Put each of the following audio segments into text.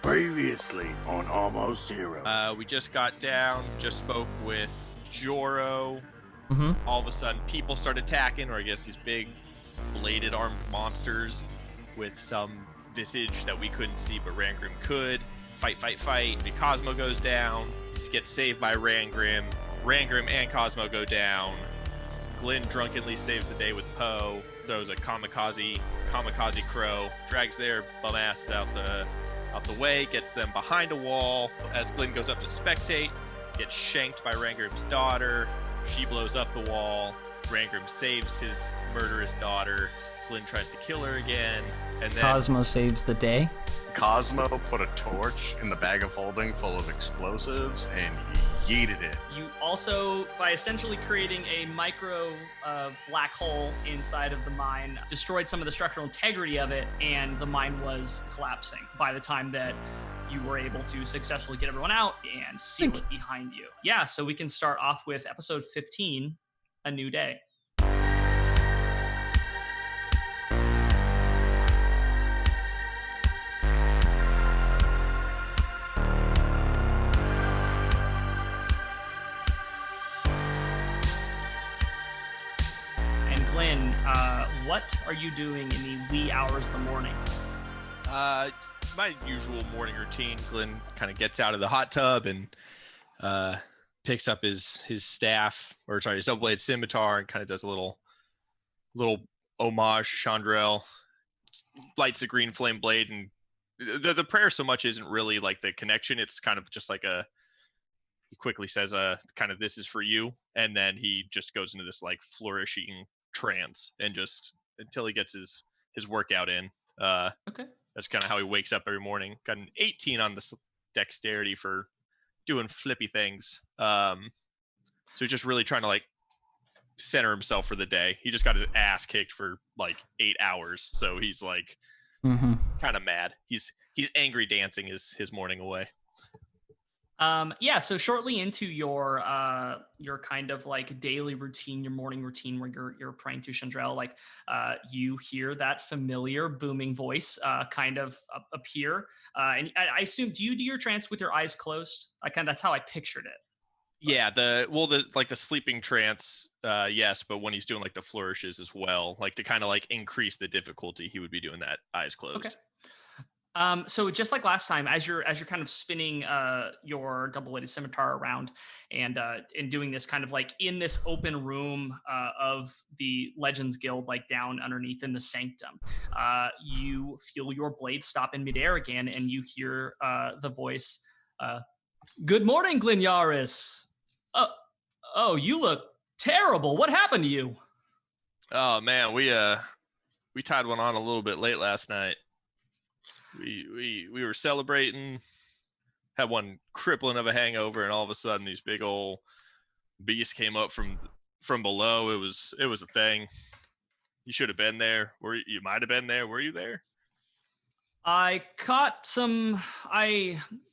Previously on Almost Heroes. We just got down, just spoke with Joro. All of a sudden, people start attacking, or I guess these big bladed armed monsters with some visage that we couldn't see, but Rangrim could. Fight. The Cosmo goes down. Just gets saved by Rangrim. Rangrim and Cosmo go down. Glenn drunkenly saves the day with Poe. Throws a kamikaze crow. Drags their bum asses out the way. Gets them behind a wall. As Glenn goes up to spectate, gets shanked by Rangrim's daughter. She blows up the wall. Rangrim saves his murderous daughter. Glenn tries to kill her again. And then Cosmo saves the day. Cosmo put a torch in the bag of holding full of explosives and yeeted it. You also, by essentially creating a micro black hole inside of the mine, destroyed some of the structural integrity of it, and the mine was collapsing by the time that you were able to successfully get everyone out and seal it behind you. Yeah, so we can start off with episode 15, A New Day. Glenn, what are you doing in the wee hours of the morning? My usual morning routine. Glenn kind of gets out of the hot tub and picks up his staff, his double-bladed scimitar, and kind of does a little homage, Chandrel, lights the green flame blade, and the prayer so much isn't really like the connection. It's kind of just like he quickly says, kind of, this is for you, and then he just goes into this like flourishing trance and just until he gets his workout in. Okay. That's kind of how he wakes up every morning. Got an 18 on the dexterity for doing flippy things. So he's just really trying to like center himself for the day. He just got his ass kicked for like 8 hours, so he's like kind of mad. He's angry dancing his morning away. So shortly into your kind of like daily routine, your morning routine where you're praying to Chandrel, like you hear that familiar booming voice kind of appear. And I assume, do you do your trance with your eyes closed? That's how I pictured it. Yeah, the sleeping trance, yes, but when he's doing like the flourishes as well, like to kind of like increase the difficulty, he would be doing that eyes closed. Okay. So just like last time, as you're kind of spinning your double-bladed scimitar around and doing this kind of like in this open room of the Legends Guild, like down underneath in the sanctum, you feel your blade stop in midair again, and you hear the voice, "Good morning, Glenn Yaris. Oh, you look terrible. What happened to you?" Oh man, we tied one on a little bit late last night. We were celebrating, had one crippling of a hangover, and all of a sudden these big old beasts came up from below. It was a thing. You should have been there. You might have been there. Were you there? I caught some.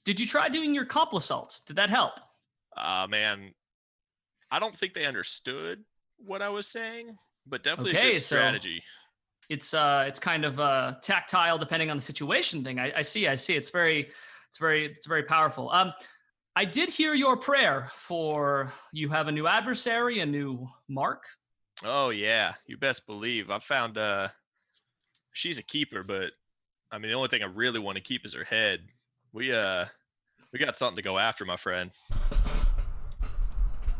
Did you try doing your comp assaults? Did that help? Man, I don't think they understood what I was saying, but definitely a good so strategy. It's kind of tactile depending on the situation thing. I see. It's very powerful. I did hear your prayer for you have a new adversary, a new mark. Oh yeah, you best believe. I found she's a keeper, but I mean the only thing I really want to keep is her head. We got something to go after, my friend.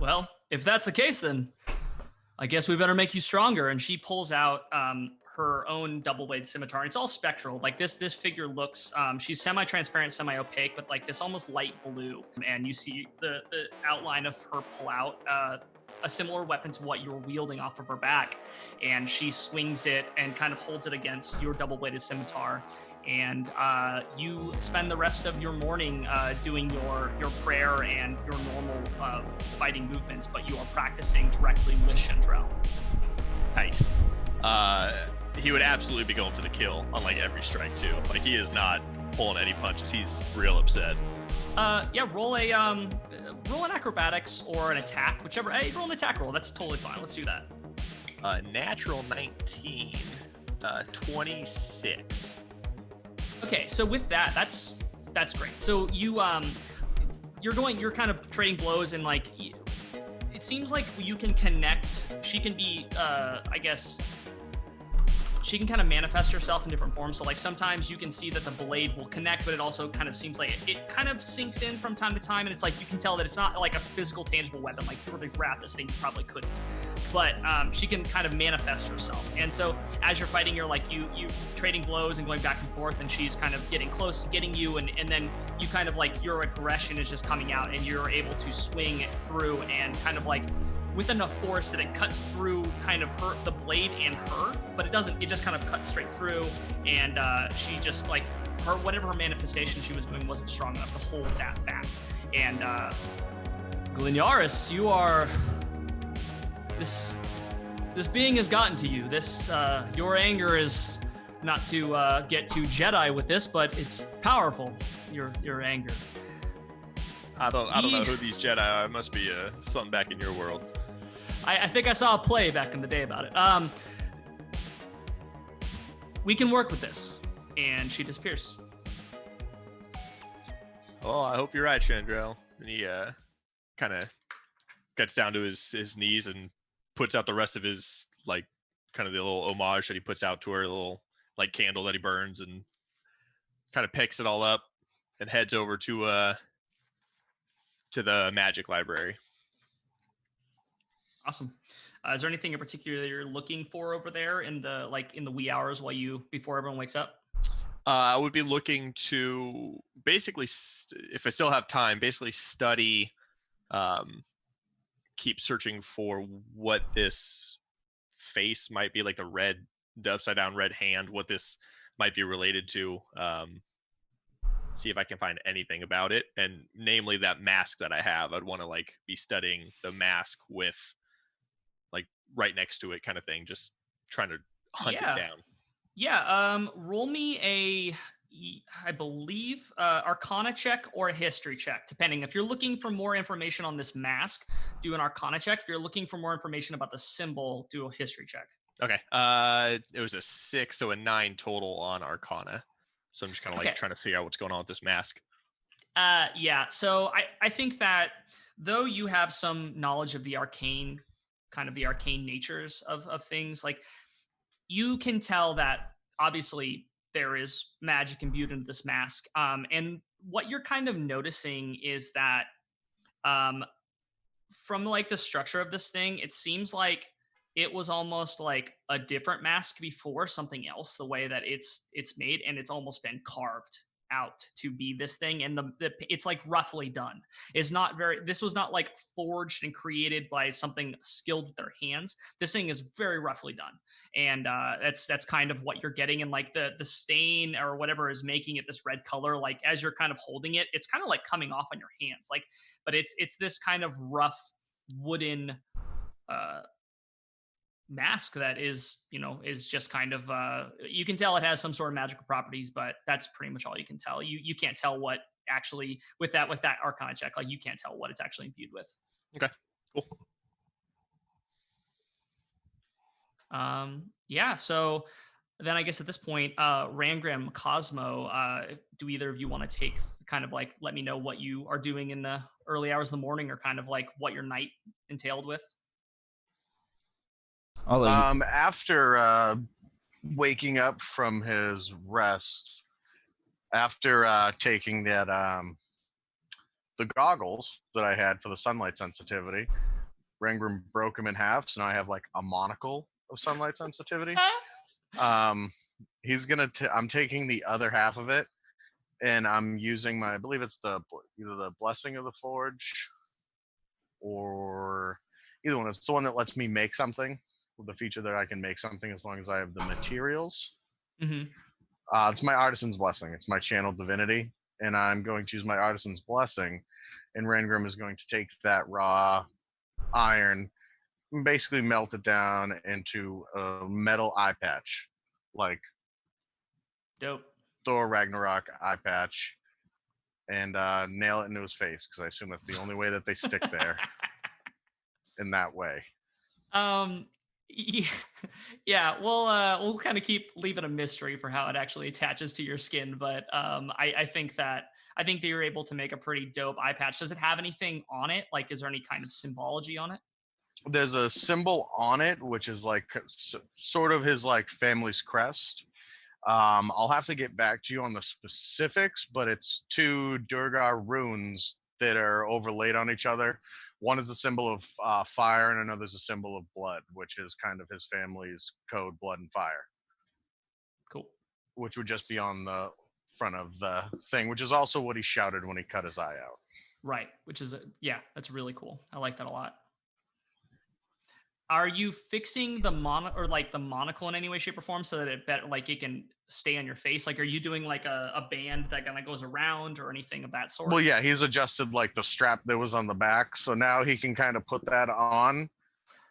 Well, if that's the case, then I guess we better make you stronger. And she pulls out her own double-bladed scimitar. And it's all spectral. Like this figure looks, she's semi-transparent, semi-opaque, but like this almost light blue. And you see the outline of her pull out a similar weapon to what you're wielding off of her back. And she swings it and kind of holds it against your double-bladed scimitar. And you spend the rest of your morning doing your prayer and your normal fighting movements, but you are practicing directly with Chandrel. Tight. He would absolutely be going for the kill on like every strike too. Like he is not pulling any punches. He's real upset. Roll an acrobatics or an attack, whichever. Hey, roll an attack roll. That's totally fine. Let's do that. Natural 19, 26. Okay, so with that, that's that's great. So you're kind of trading blows, and like it seems like you can connect. She can be, I guess, she can kind of manifest herself in different forms. So like sometimes you can see that the blade will connect, but it also kind of seems like it kind of sinks in from time to time, and it's like you can tell that it's not like a physical, tangible weapon. Like if you were to grab this thing, you probably couldn't. But she can kind of manifest herself. And so as you're fighting, you're like you trading blows and going back and forth, and she's kind of getting close to getting you, and then you kind of like your aggression is just coming out, and you're able to swing it through and kind of like with enough force that it cuts through kind of the blade and her, but it just kind of cuts straight through, and she just like whatever her manifestation she was doing wasn't strong enough to hold that back. And Glenyaris, you are this being has gotten to you. This your anger is not to get too Jedi with this, but it's powerful. Your anger. I don't know who these Jedi are. It must be something back in your world. I think I saw a play back in the day about it. We can work with this. And she disappears. Oh, I hope you're right, Chandrell. And he kind of gets down to his knees and puts out the rest of his, like, kind of the little homage that he puts out to her, little, like, candle that he burns, and kind of picks it all up and heads over to the magic library. Awesome. Is there anything in particular that you're looking for over there in the wee hours before everyone wakes up? I would be looking to basically, if I still have time, basically study, keep searching for what this face might be, like the upside down red hand, what this might be related to. See if I can find anything about it, and namely that mask that I have. I'd want to like be studying the mask with, like, right next to it, kind of thing, just trying to hunt it down. Yeah. Roll me I believe, Arcana check or a history check, depending. If you're looking for more information on this mask, do an Arcana check. If you're looking for more information about the symbol, do a history check. Okay. It was a 6, so a 9 total on Arcana. So I'm just kind of like trying to figure out what's going on with this mask. Yeah. So I think that though you have some knowledge of the arcane natures of things, like you can tell that obviously there is magic imbued into this mask. And what you're kind of noticing is that from like the structure of this thing, it seems like it was almost like a different mask before, something else, the way that it's made, and it's almost been carved out to be this thing, and it's like roughly done. This was not like forged and created by something skilled with their hands. This thing is very roughly done, and that's kind of what you're getting. And like the stain or whatever is making it this red color, like as you're kind of holding it, it's kind of like coming off on your hands, like, but it's this kind of rough wooden mask that is just kind of you can tell it has some sort of magical properties, but that's pretty much all you can tell. You can't tell what actually with that Arcana check, like you can't tell what it's actually imbued with. Okay, cool. Yeah, so then I guess at this point, Rangram, Cosmo, do either of you want to take kind of like let me know what you are doing in the early hours of the morning, or kind of like what your night entailed with? After waking up from his rest, after taking that the goggles that I had for the sunlight sensitivity, Rangram broke them in half, so now I have like a monocle of sunlight sensitivity. He's gonna I'm taking the other half of it, and I'm using I believe it's either the Blessing of the Forge or either one. It's the one that lets me make something, with the feature that I can make something as long as I have the materials. Mm-hmm. It's my Artisan's Blessing. It's my channeled divinity, and I'm going to use my Artisan's Blessing, and Rangram is going to take that raw iron and basically melt it down into a metal eye patch, like dope Thor Ragnarok eye patch, and nail it into his face, because I assume that's the only way that they stick there in that way. Yeah, yeah. We'll kind of keep leave it a mystery for how it actually attaches to your skin, but I think that you're able to make a pretty dope eye patch. Does it have anything on it? Like, is there any kind of symbology on it? There's a symbol on it, which is like sort of his like family's crest. I'll have to get back to you on the specifics, but it's two Durgar runes that are overlaid on each other. One is a symbol of fire, and another is a symbol of blood, which is kind of his family's code, blood and fire. Cool. Which would just be on the front of the thing, which is also what he shouted when he cut his eye out. Right, which is yeah, that's really cool. I like that a lot. Are you fixing the the monocle in any way, shape, or form so that it it can stay on your face? Like, are you doing like a band that kind of goes around or anything of that sort? Well, yeah, he's adjusted like the strap that was on the back, so now he can kind of put that on,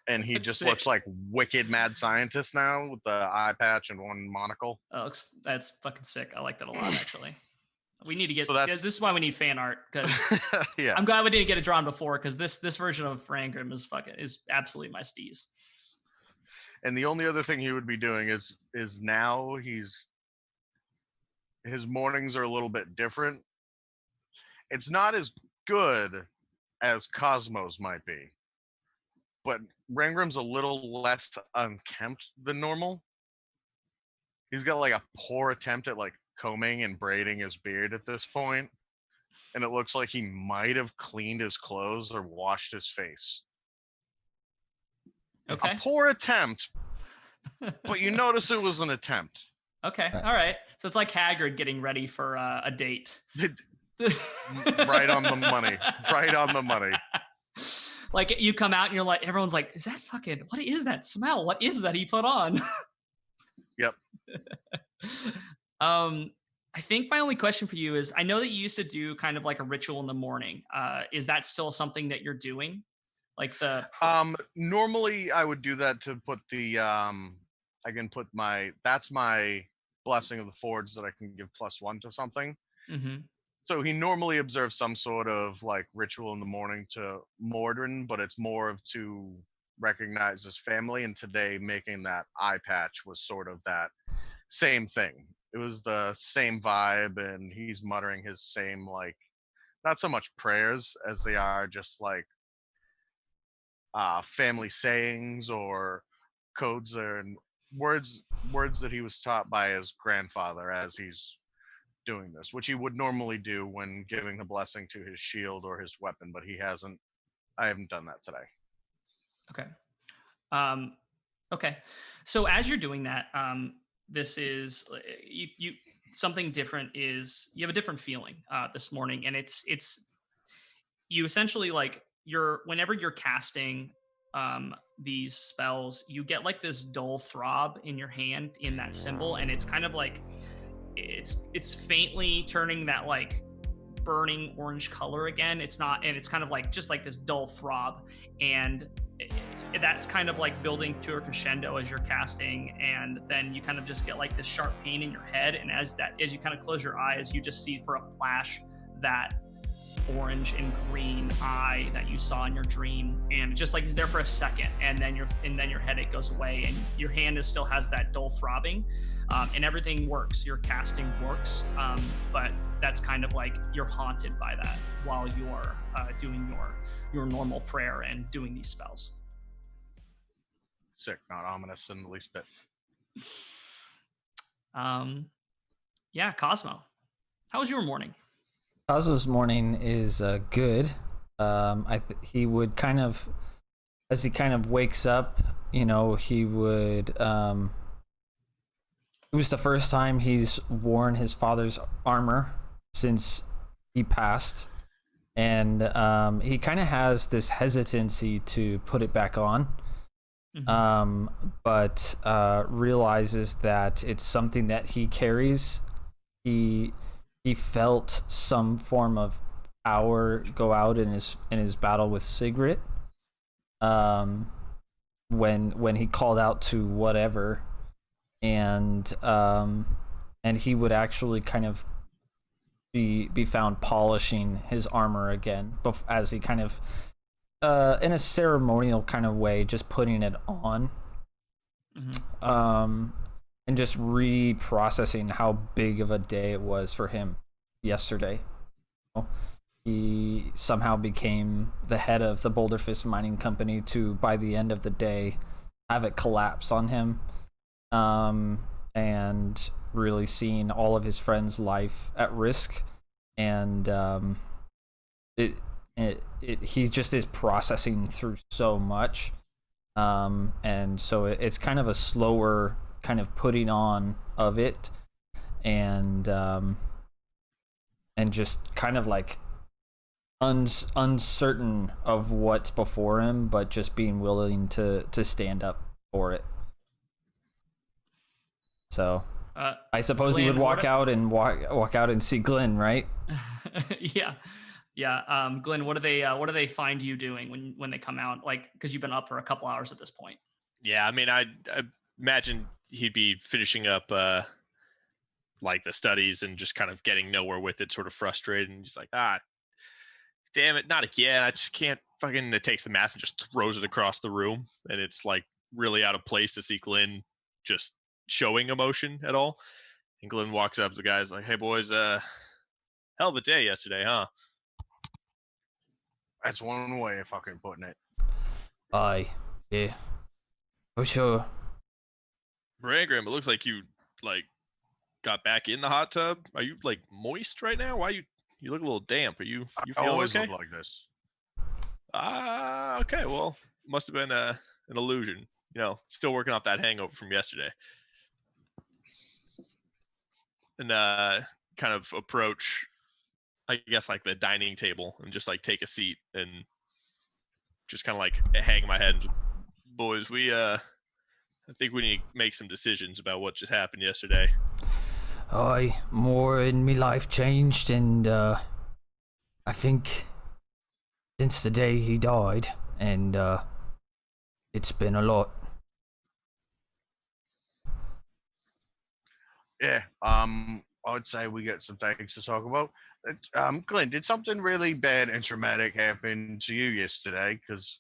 and he just looks like wicked mad scientist now with the eye patch and one monocle. Oh, that's fucking sick. I like that a lot, actually. We need to get. So this is why we need fan art, because yeah, I'm glad we didn't get it drawn before, because this version of Frangrim is absolutely my steez. And the only other thing he would be doing is now his mornings are a little bit different. It's not as good as Cosmos might be, but Rangrim's a little less unkempt than normal. He's got like a poor attempt at like combing and braiding his beard at this point, and it looks like he might have cleaned his clothes or washed his face. Okay. A poor attempt, but you notice it was an attempt. Okay, all right. So it's like Hagrid getting ready for a date. Right on the money. Right on the money. Like, you come out and you're like, everyone's like, is that fucking, what is that smell? What is that he put on? Yep. I think my only question for you is, I know that you used to do kind of like a ritual in the morning. Is that still something that you're doing? Like normally I would do that to put the that's my blessing of the forge that I can give +1 to something. Mm-hmm. So he normally observes some sort of like ritual in the morning to Mordrin, but it's more of to recognize his family. And today making that eye patch was sort of that same thing. It was the same vibe, and he's muttering his same, like, not so much prayers as they are just like family sayings or codes and words that he was taught by his grandfather as he's doing this, which he would normally do when giving the blessing to his shield or his weapon, but I haven't done that today. Okay. Okay. So as you're doing that, this is you something different is you have a different feeling this morning, and it's you essentially, like, whenever you're casting these spells, you get like this dull throb in your hand in that symbol, and it's kind of like it's faintly turning that like burning orange color again. It's not, and it's kind of like just like this dull throb, and that's kind of like building to a crescendo as you're casting, and then you kind of just get like this sharp pain in your head, and as you kind of close your eyes, you just see for a flash that orange and green eye that you saw in your dream, and it just like is there for a second, and then your headache goes away, and your hand still has that dull throbbing, and everything works. Your casting works, but that's kind of like you're haunted by that while you're doing your normal prayer and doing these spells. Sick, not ominous in the least bit. Yeah, Cosmo, how was your morning? Cosmo's morning is good. He would kind of, as he kind of wakes up, he would. It was the first time he's worn his father's armor since he passed, and he kind of has this hesitancy to put it back on. Mm-hmm. But realizes that it's something that he carries. He felt some form of power go out in his battle with Sigrid. When he called out to whatever, and he would actually kind of be found polishing his armor again, as he kind of in a ceremonial kind of way, just putting it on and just reprocessing how big of a day it was for him yesterday. He somehow became the head of the Boulder Fist Mining Company to, by the end of the day, have it collapse on him, and really seeing all of his friends' life at risk, and he just is processing through so much, and so it's kind of a slower kind of putting on of it, and just kind of like uncertain of what's before him, but just being willing to stand up for it. So I suppose Glenn, he would walk out and see Glenn, right? Yeah. Glenn, what do they find you doing when they come out? Like, because you've been up for a couple hours at this point. Yeah, I mean, I imagine he'd be finishing up like the studies and just kind of getting nowhere with it, sort of frustrated, and he's like, damn it, not again. I just can't fucking. It takes the mask and just throws it across the room, and it's like really out of place to see Glenn just showing emotion at all. And Glenn walks up to the guys like, "Hey boys, hell of a day yesterday, huh?" That's one way of fucking putting it. Aye, yeah, for sure. Brangram, it looks like you like got back in the hot tub. Are you like moist right now? Why you look a little damp? Are you I feel always okay? look like this. Okay. Well, must have been an illusion. You know, still working off that hangover from yesterday. And kind of approach, I guess, like the dining table and just like take a seat and just kind of like hang my head. Boys, I think we need to make some decisions about what just happened yesterday. Aye, more in me life changed, and I think since the day he died, and it's been a lot. Yeah. I would say we got some things to talk about. Glenn, did something really bad and traumatic happen to you yesterday? Because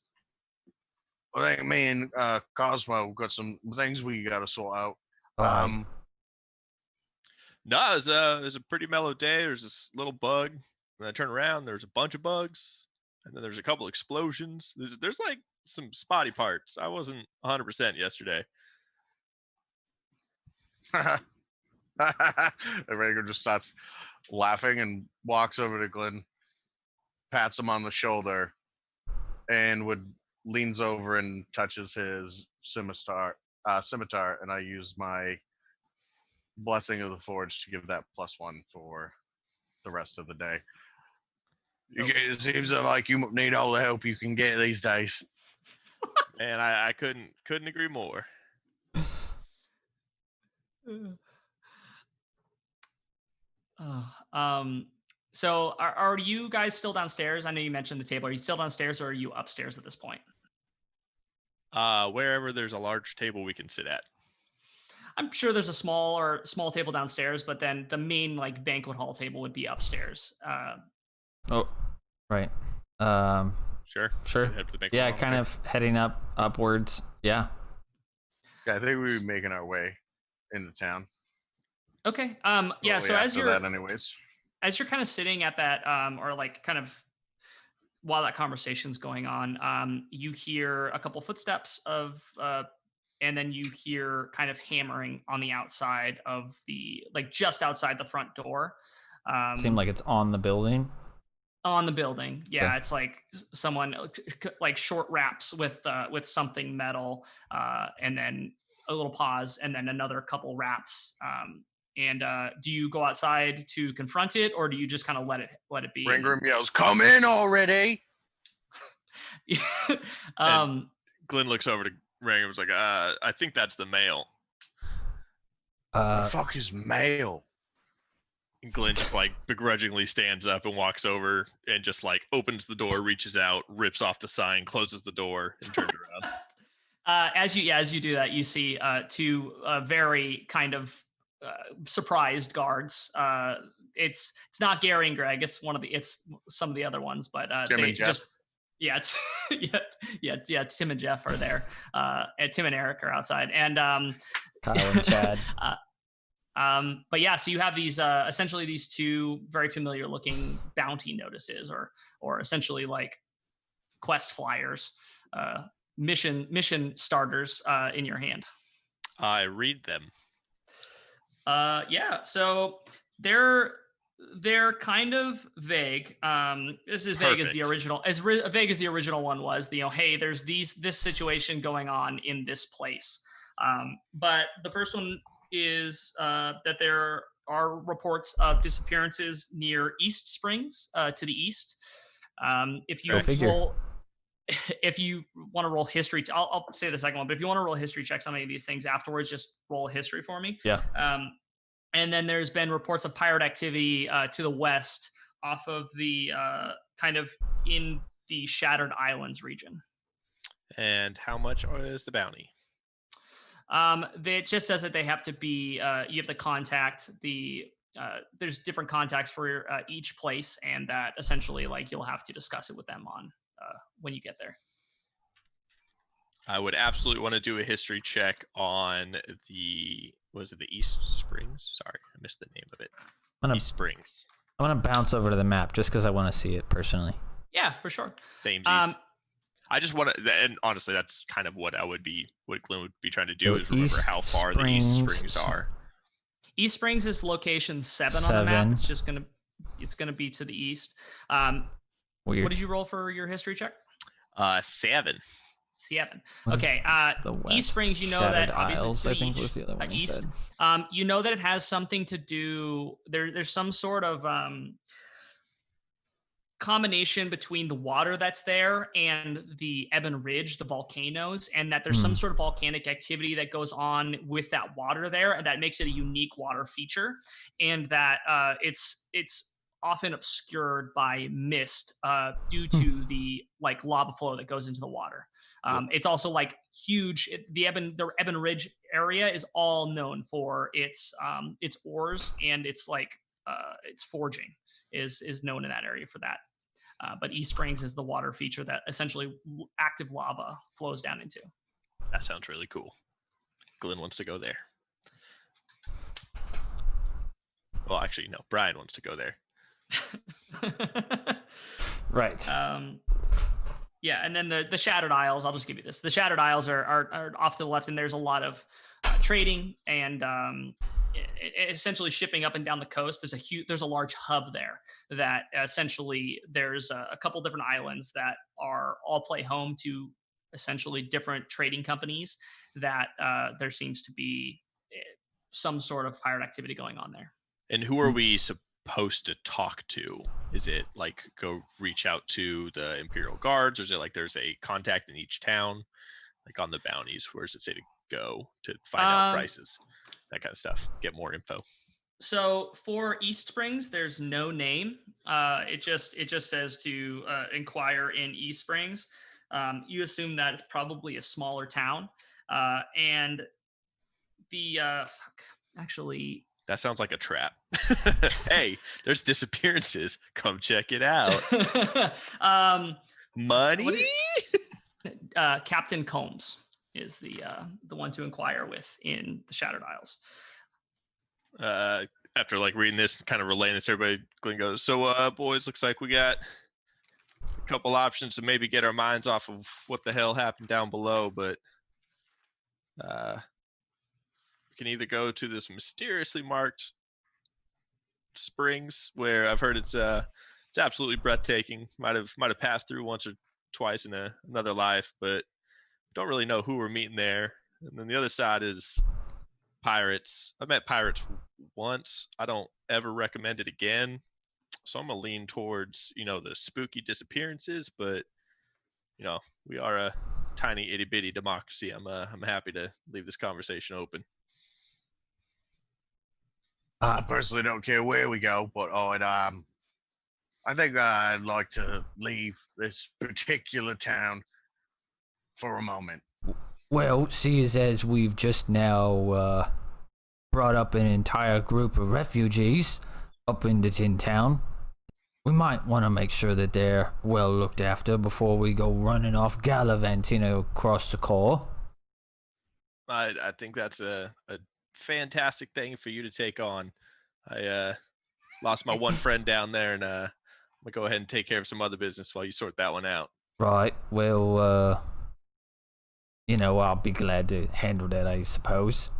I think me and Cosmo got some things we got to sort out. Aye. No, it was a pretty mellow day. There's this little bug. When I turn around, there's a bunch of bugs, and then there's a couple explosions. There's like some spotty parts. I wasn't 100% yesterday. Rager just starts laughing and walks over to Glenn, pats him on the shoulder, and leans over and touches his scimitar, and I use my blessing of the forge to give that +1 for the rest of the day. It seems like you need all the help you can get these days. Man, I couldn't agree more. So are you guys still downstairs? I know you mentioned the table. Are you still downstairs, or are you upstairs at this point? Wherever there's a large table we can sit at. I'm sure there's a small table downstairs, but then the main like banquet hall table would be upstairs. Oh, right. Sure. Yeah, kind of heading upwards. Yeah. Yeah, I think we were making our way into town. Okay. Yeah. So as you're kind of sitting at that, or like kind of while that conversation's going on, you hear a couple footsteps and then you hear kind of hammering on the outside of just outside the front door. Seemed like it's on the building. On the building, yeah. Okay. It's like someone like short raps with something metal, and then a little pause, and then another couple raps. And do you go outside to confront it, or do you just kind of let it be? Rangram yells, "Come in already!" Glenn looks over to Rangram, was like, "I think that's the mail." The fuck is mail? And Glenn just like begrudgingly stands up and walks over and just like opens the door, reaches out, rips off the sign, closes the door, and turns around. As you do that, you see two very kind of surprised guards. It's not Gary and Greg. It's some of the other ones, but Jim they and Jeff. just Yeah, it's, yeah. Tim and Jeff are there, and Tim and Eric are outside, and Kyle and Chad. But yeah, so you have these essentially these two very familiar looking bounty notices, or essentially like quest flyers, mission starters in your hand. I read them. Yeah, so they're kind of vague. This is vague as the original, vague as the original one was. Hey, there's this situation going on in this place. But the first one is that there are reports of disappearances near East Springs to the east. If you want to roll history, I'll say the second one, but if you want to roll history checks on any of these things afterwards, just roll a history for me. Yeah. And then there's been reports of pirate activity to the west off of the kind of in the Shattered Islands region. And how much is the bounty? It just says that they have to be, you have to contact there's different contacts for each place, and that essentially like you'll have to discuss it with them on when you get there. I would absolutely want to do a history check on the East Springs? Sorry, I missed the name of it. East Springs. I want to bounce over to the map just because I want to see it personally. Yeah, for sure. Same. I just want to, and honestly, that's kind of what Glenn would be trying to do, is remember how far the East Springs are. East Springs is location 7 on the map. It's gonna be to the east. Weird. What did you roll for your history check? 7. 7. Okay. East Springs, you know Shattered that obviously Isles, I think was the other one east. Said. You know that it has something to do. There's some sort of combination between the water that's there and the Ebon Ridge, the volcanoes, and that there's some sort of volcanic activity that goes on with that water there, and that makes it a unique water feature, and that it's often obscured by mist due to the like lava flow that goes into the water. It's also like huge. The Ebon Ridge area is all known for its ores, and its forging is known in that area for that. But East Springs is the water feature that essentially active lava flows down into. That sounds really cool. Glenn wants to go there. Well, actually, no. Brian wants to go there. Right. Yeah, and then the Shattered Isles, I'll just give you this. The Shattered Isles are off to the left, and there's a lot of trading and essentially shipping up and down the coast. There's a large hub there that essentially there's a couple different islands that all play home to essentially different trading companies that there seems to be some sort of pirate activity going on there. And who are we supposed to talk to? Is it like go reach out to the Imperial Guards, or is it like there's a contact in each town, like on the bounties? Where does it say to go to find out prices, that kind of stuff, get more info? So for East Springs, there's no name. It just says to inquire in East Springs. You assume that it's probably a smaller town, and the actually. That sounds like a trap. Hey, there's disappearances. Come check it out. Money? Captain Combs is the one to inquire with in the Shattered Isles. After like reading this and kind of relaying this, everybody, Glenn goes, so boys, looks like we got a couple options to maybe get our minds off of what the hell happened down below, but can either go to this mysteriously marked springs, where I've heard it's absolutely breathtaking. Might have passed through once or twice in another life, but don't really know who we're meeting there. And then the other side is pirates. I've met pirates once. I don't ever recommend it again. So I'm gonna lean towards the spooky disappearances, but we are a tiny itty bitty democracy. I'm happy to leave this conversation open. I personally don't care where we go, but I think I'd like to leave this particular town for a moment. Well, seeing as we've just now brought up an entire group of refugees up into Tin Town, we might want to make sure that they're well looked after before we go running off gallivanting across the core. I think that's a fantastic thing for you to take on. I lost my one friend down there, and I'm gonna go ahead and take care of some other business while you sort that one out. Right. Well, I'll be glad to handle that, I suppose.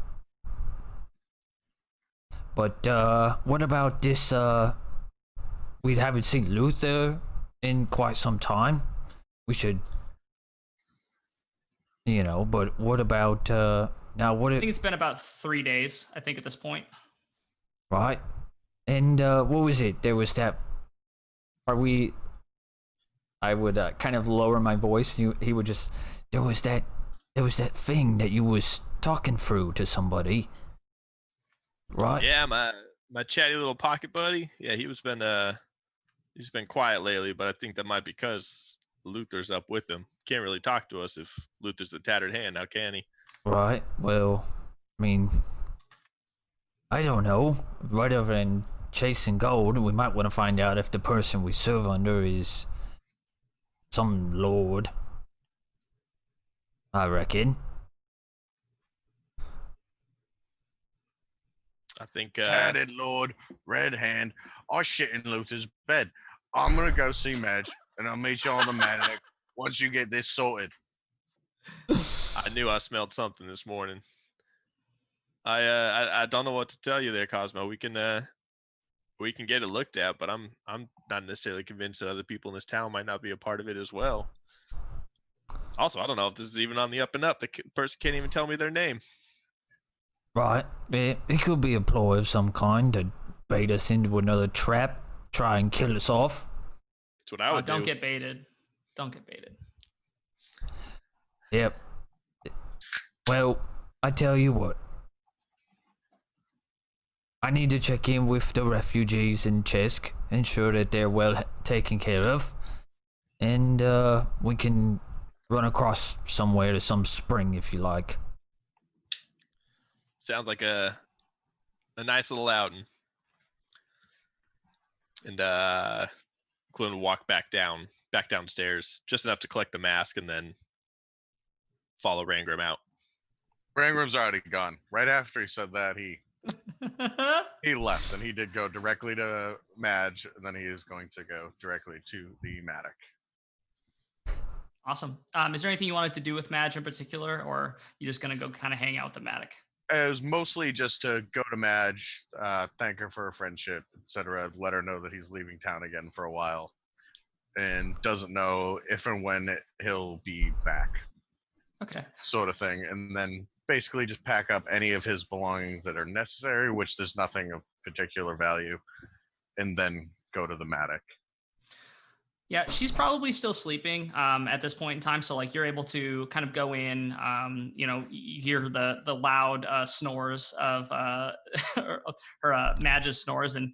But what about this? We haven't seen Luther in quite some time. We should, But what about now? I think it's been about 3 days. I think at this point. Right. And what was it? There was that. I would kind of lower my voice. He would just. There was that thing that you was talking through to somebody. Right. Yeah, my chatty little pocket buddy. Yeah, he's been quiet lately, but I think that might be because Luther's up with him. Can't really talk to us if Luther's the tattered hand, now can he? Right. Well, I mean, I don't know. Right over in chasing gold, we might want to find out if the person we serve under is some lord. I reckon. I think Tatted Lord, Red Hand. I shit in Luther's bed. I'm gonna go see Madge, and I'll meet you on the Manic once you get this sorted. I knew I smelled something this morning. I don't know what to tell you there, Cosmo. We can get it looked at, but I'm not necessarily convinced that other people in this town might not be a part of it as well. Also, I don't know if this is even on the up and up. The person can't even tell me their name. Right. It could be a ploy of some kind to bait us into another trap, try and kill us off. That's what I would do. Don't get baited. Don't get baited. Yep. Well, I tell you what. I need to check in with the refugees in Chesk, ensure that they're well taken care of, and we can run across somewhere to some spring if you like. Sounds like a nice little outing. And Clune will walk back downstairs, just enough to collect the mask and then follow Rangram out. Rangram's already gone. Right after he said that, he left, and he did go directly to Madge, and then he is going to go directly to the Matic. Awesome. Is there anything you wanted to do with Madge in particular, or you just gonna go kind of hang out with the Matic? It was mostly just to go to Madge, thank her for her friendship, etc. Let her know that he's leaving town again for a while, and doesn't know if and when he'll be back. Okay. Sort of thing, and then basically just pack up any of his belongings that are necessary, which there's nothing of particular value, and then go to the Matic. Yeah, she's probably still sleeping at this point in time. So like you're able to kind of go in, you hear the loud snores of her Madge's snores, and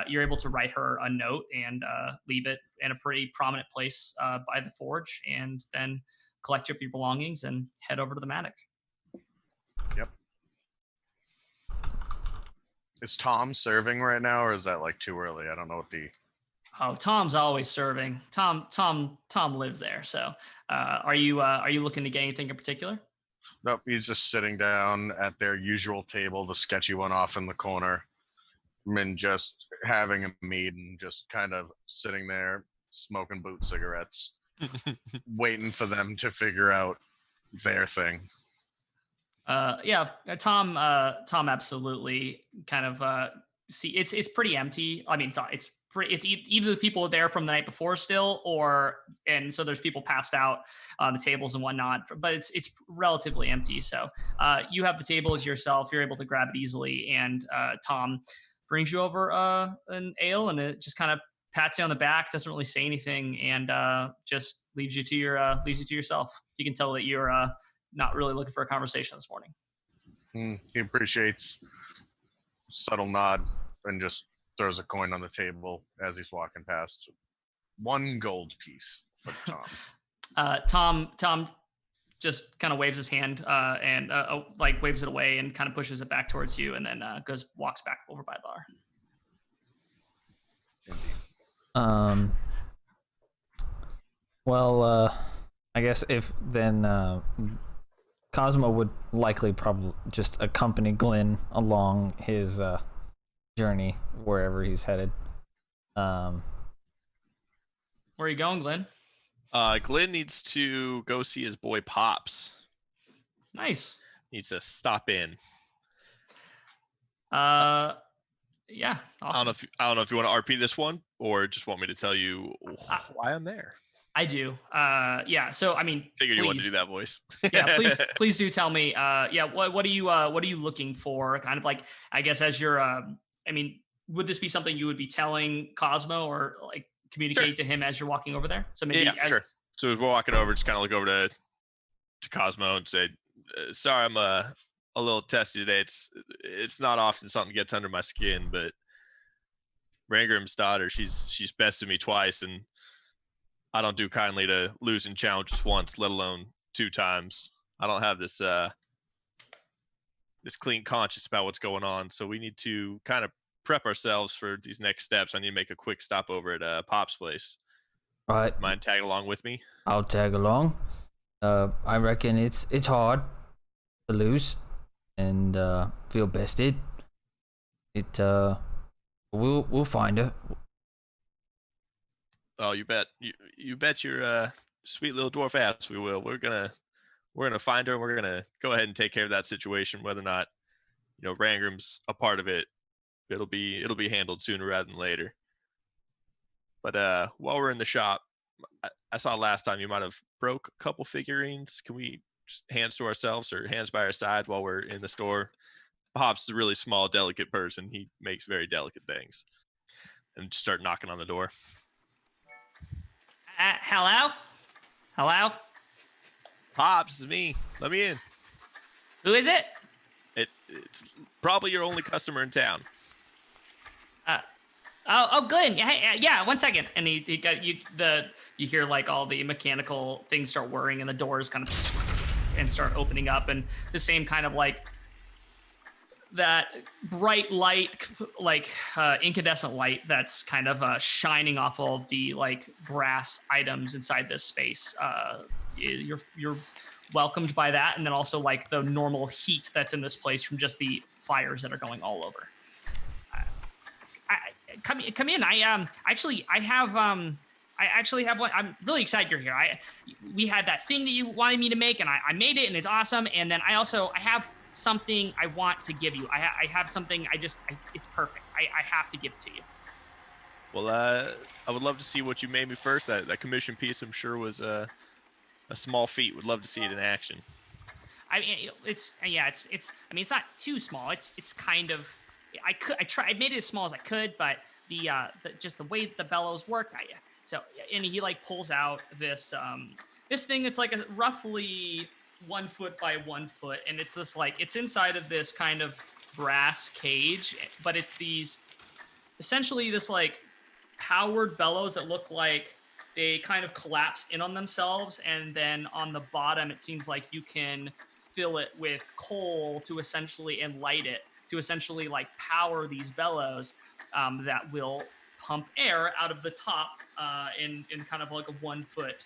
you're able to write her a note and leave it in a pretty prominent place by the forge, and then collect up your belongings and head over to the Matic. Yep. Is Tom serving right now, or is that like too early? I don't know what the... Oh, Tom's always serving. Tom lives there. So, are you looking to get anything in particular? Nope, he's just sitting down at their usual table, the sketchy one off in the corner, and just having a mead and just kind of sitting there smoking boot cigarettes, waiting for them to figure out their thing. Yeah, Tom absolutely kind of see it's pretty empty. I mean, it's either the people there from the night before still, and so there's people passed out on the tables and whatnot, but it's relatively empty. So you have the tables yourself, you're able to grab it easily, and Tom brings you over an ale, and it just kind of pats you on the back, doesn't really say anything, and just leaves you to yourself. You can tell that you're not really looking for a conversation this morning. He appreciates subtle nod and just throws a coin on the table as he's walking past. 1 gold piece for Tom. Tom just kind of waves his hand and like waves it away and kind of pushes it back towards you, and then walks back over by the bar. Well, I guess if then Cosmo would likely probably just accompany Glenn along his journey wherever he's headed. Where are you going, Glenn? Glenn needs to go see his boy Pops. Nice. Needs to stop in. Yeah, awesome. I don't know if you want to RP this one or just want me to tell you why I'm there. I do. Yeah. So I mean, Figured you wanted to do that voice. Yeah, please do tell me. Yeah, what are you looking for? Kind of like, I guess as you're. I mean, would this be something you would be telling Cosmo or like communicate to him as you're walking over there? So maybe sure. So as we're walking over, just kind of look over to Cosmo and say, "Sorry, I'm a little testy today. It's not often something gets under my skin, but Rangrim's daughter, she's bested me twice, and I don't do kindly to losing challenges once, let alone 2 times. I don't have this this clean conscience about what's going on, so we need to kind of prep ourselves for these next steps. I need to make a quick stop over at Pop's place. All right. Mind tagging along with me? I'll tag along. I reckon it's hard to lose and feel bested. We'll find her. Oh, you bet. You bet your sweet little dwarf ass we will. We're gonna find her. And we're gonna go ahead and take care of that situation. Whether or not Rangrim's a part of it, it'll be handled sooner rather than later. But while we're in the shop, I saw last time you might have broke a couple figurines. Can we just hands to ourselves or hands by our side while we're in the store? Hops is a really small, delicate person. He makes very delicate things. And just start knocking on the door. Hello? Hello? Pops, it's me. Let me in. Who is it? It's probably your only customer in town. Glenn. Yeah. 1 second. And he got you. You hear like all the mechanical things start whirring, and the doors kind of and start opening up, and the same kind of like that bright light, like incandescent light that's kind of shining off all of the like brass items inside this space. You're welcomed by that, and then also like the normal heat that's in this place from just the fires that are going all over. Come in. I actually have one. I'm really excited you're here. We had that thing that you wanted me to make, and I made it, and it's awesome. And then I have something I want to give you. I have something. It's perfect. I have to give it to you. Well, I would love to see what you made me first. That commission piece, I'm sure, was a small feat. Would love to see it in action. I mean, it's not too small. It's kind of. I made it as small as I could, but just the way the bellows worked. And he like pulls out this thing that's like a roughly 1 foot by 1 foot, and it's this like it's inside of this kind of brass cage, but it's essentially this like powered bellows that look like they kind of collapse in on themselves, and then on the bottom it seems like you can fill it with coal to essentially and light it to essentially like power these bellows that will pump air out of the top in kind of like a 1 foot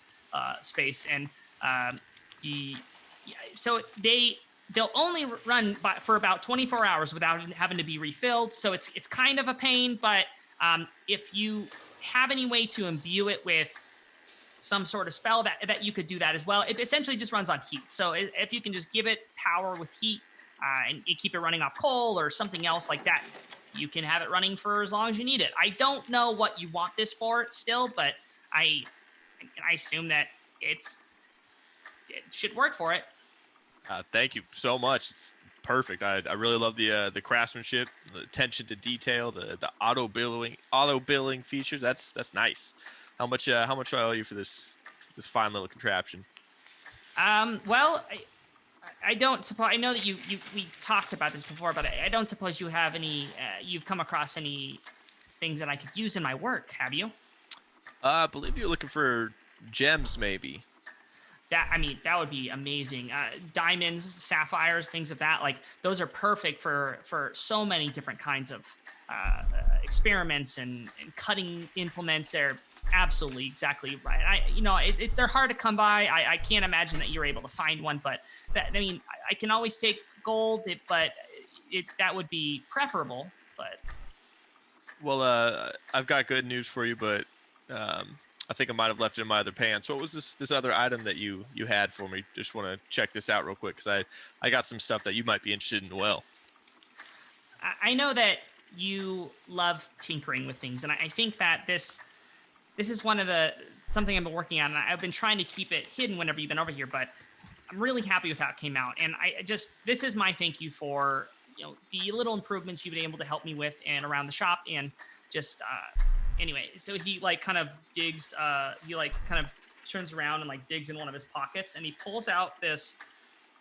space. And so they'll only run for about 24 hours without having to be refilled. So it's kind of a pain, but if you have any way to imbue it with some sort of spell that you could do that as well. It essentially just runs on heat. So if you can just give it power with heat, and you keep it running off coal or something else like that, you can have it running for as long as you need it. I don't know what you want this for still, but I assume that it should work for it. Thank you so much. It's perfect. I really love the craftsmanship, the attention to detail, the auto billing features. That's nice. How much do I owe you for this fine little contraption? Well, I don't suppose. I know that we talked about this before, but I don't suppose you have any. You've come across any things that I could use in my work, have you? I believe you're looking for gems, maybe. that would be amazing. Diamonds, sapphires, things of that, like those are perfect for so many different kinds of experiments and cutting implements. They're absolutely exactly right. They're hard to come by. I can't imagine that you're able to find one, but I can always take gold, but that would be preferable. But well, I've got good news for you, but I think I might have left it in my other pants. What was this other item that you had for me? Just want to check this out real quick because I got some stuff that you might be interested in. Well, I know that you love tinkering with things, and I think that this is something I've been working on, and I've been trying to keep it hidden whenever you've been over here, but I'm really happy with how it came out. And this is my thank you for, the little improvements you've been able to help me with and around the shop. And just, anyway, so he kind of digs, he kind of turns around and digs in one of his pockets, and he pulls out this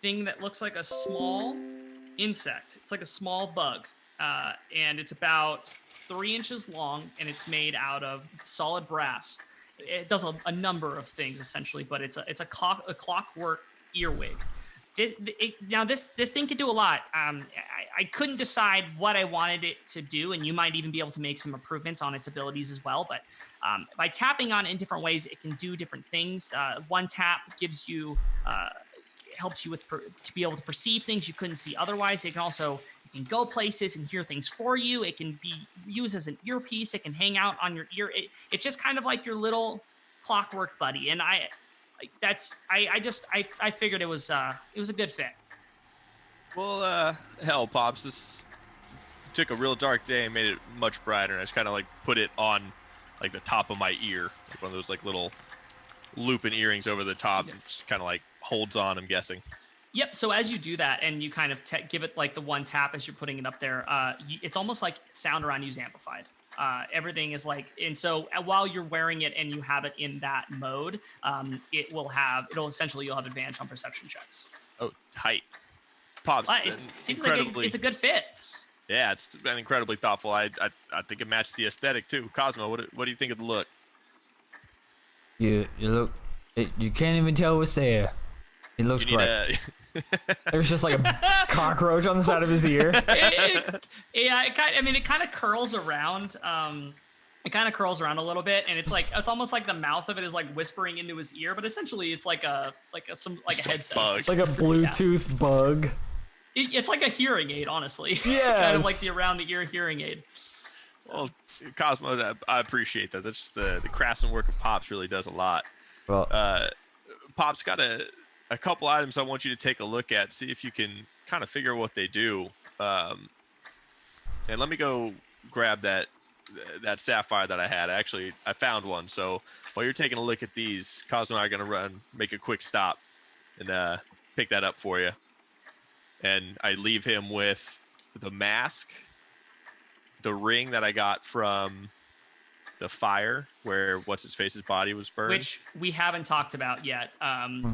thing that looks like a small insect. It's like a small bug. And it's about 3 inches long, and it's made out of solid brass. It does a number of things essentially, but it's a clockwork earwig. This thing could do a lot. I couldn't decide what I wanted it to do, and you might even be able to make some improvements on its abilities as well. But by tapping on it in different ways, it can do different things. One tap gives you helps you to be able to perceive things you couldn't see otherwise. It can go places and hear things for you. It can be used as an earpiece. It can hang out on your ear. It's just kind of like your little clockwork buddy. And I figured it was a good fit. Well, hell, Pops, this took a real dark day and made it much brighter. And I just kind of put it on the top of my ear, one of those little looping earrings over the top. Yeah. Just kind of holds on, I'm guessing. Yep. So as you do that and you kind of give it the one tap as you're putting it up there, it's almost like sound around you is amplified. Everything is and so while you're wearing it and you have it in that mode, you'll have advantage on perception checks. Oh, tight. Pops. It seems like it's a good fit. Yeah, it's been incredibly thoughtful. I think it matched the aesthetic too. Cosmo, what do you think of the look? You look. You can't even tell what's there. It looks great. There's just a cockroach on the side of his ear. It kind of curls around. It kind of curls around a little bit, and it's almost like the mouth of it is whispering into his ear, but essentially it's like a headset, bug. Like a Bluetooth bug. It's like a hearing aid, honestly. Yeah, kind of like the around the ear hearing aid. So. Well, Cosmo, I appreciate that. That's the craftsman work of Pops really does a lot. Well, Pop's got a couple items I want you to take a look at, see if you can kind of figure what they do. And let me go grab that sapphire that I had. Actually, I found one. So while you're taking a look at these, Cosmo and I are going to make a quick stop and pick that up for you. And I leave him with the mask, the ring that I got from the fire where what's-his-face's body was burned. Which we haven't talked about yet.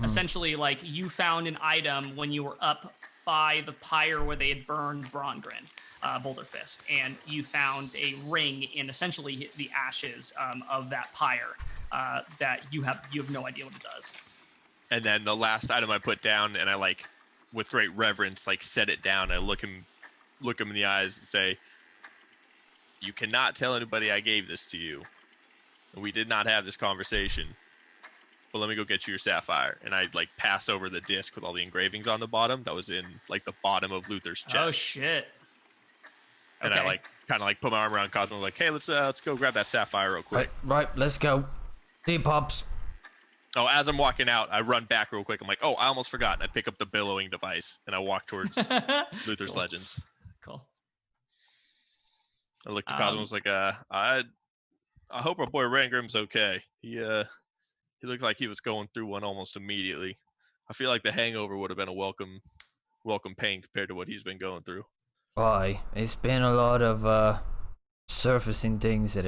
Essentially, you found an item when you were up by the pyre where they had burned Brongren, Boulder Fist, and you found a ring in essentially the ashes of that pyre that you have no idea what it does. And then the last item I put down, and I with great reverence, set it down. I look him in the eyes and say, "You cannot tell anybody I gave this to you. We did not have this conversation. But let me go get you your sapphire." And I pass over the disc with all the engravings on the bottom that was in the bottom of Luther's chest. Oh shit. And okay. I kind of put my arm around Cosmo, hey, let's go grab that sapphire real quick. Right, let's go. See, Pops. Oh, as I'm walking out, I run back real quick. I'm I almost forgot. And I pick up the billowing device and I walk towards Luther's Cool. Legends. Cool. I looked at Cosmo and was I hope our boy Rangrim's okay. He looked like he was going through one almost immediately. I feel like the hangover would have been a welcome pain compared to what he's been going through. Why? It's been a lot of surfacing things that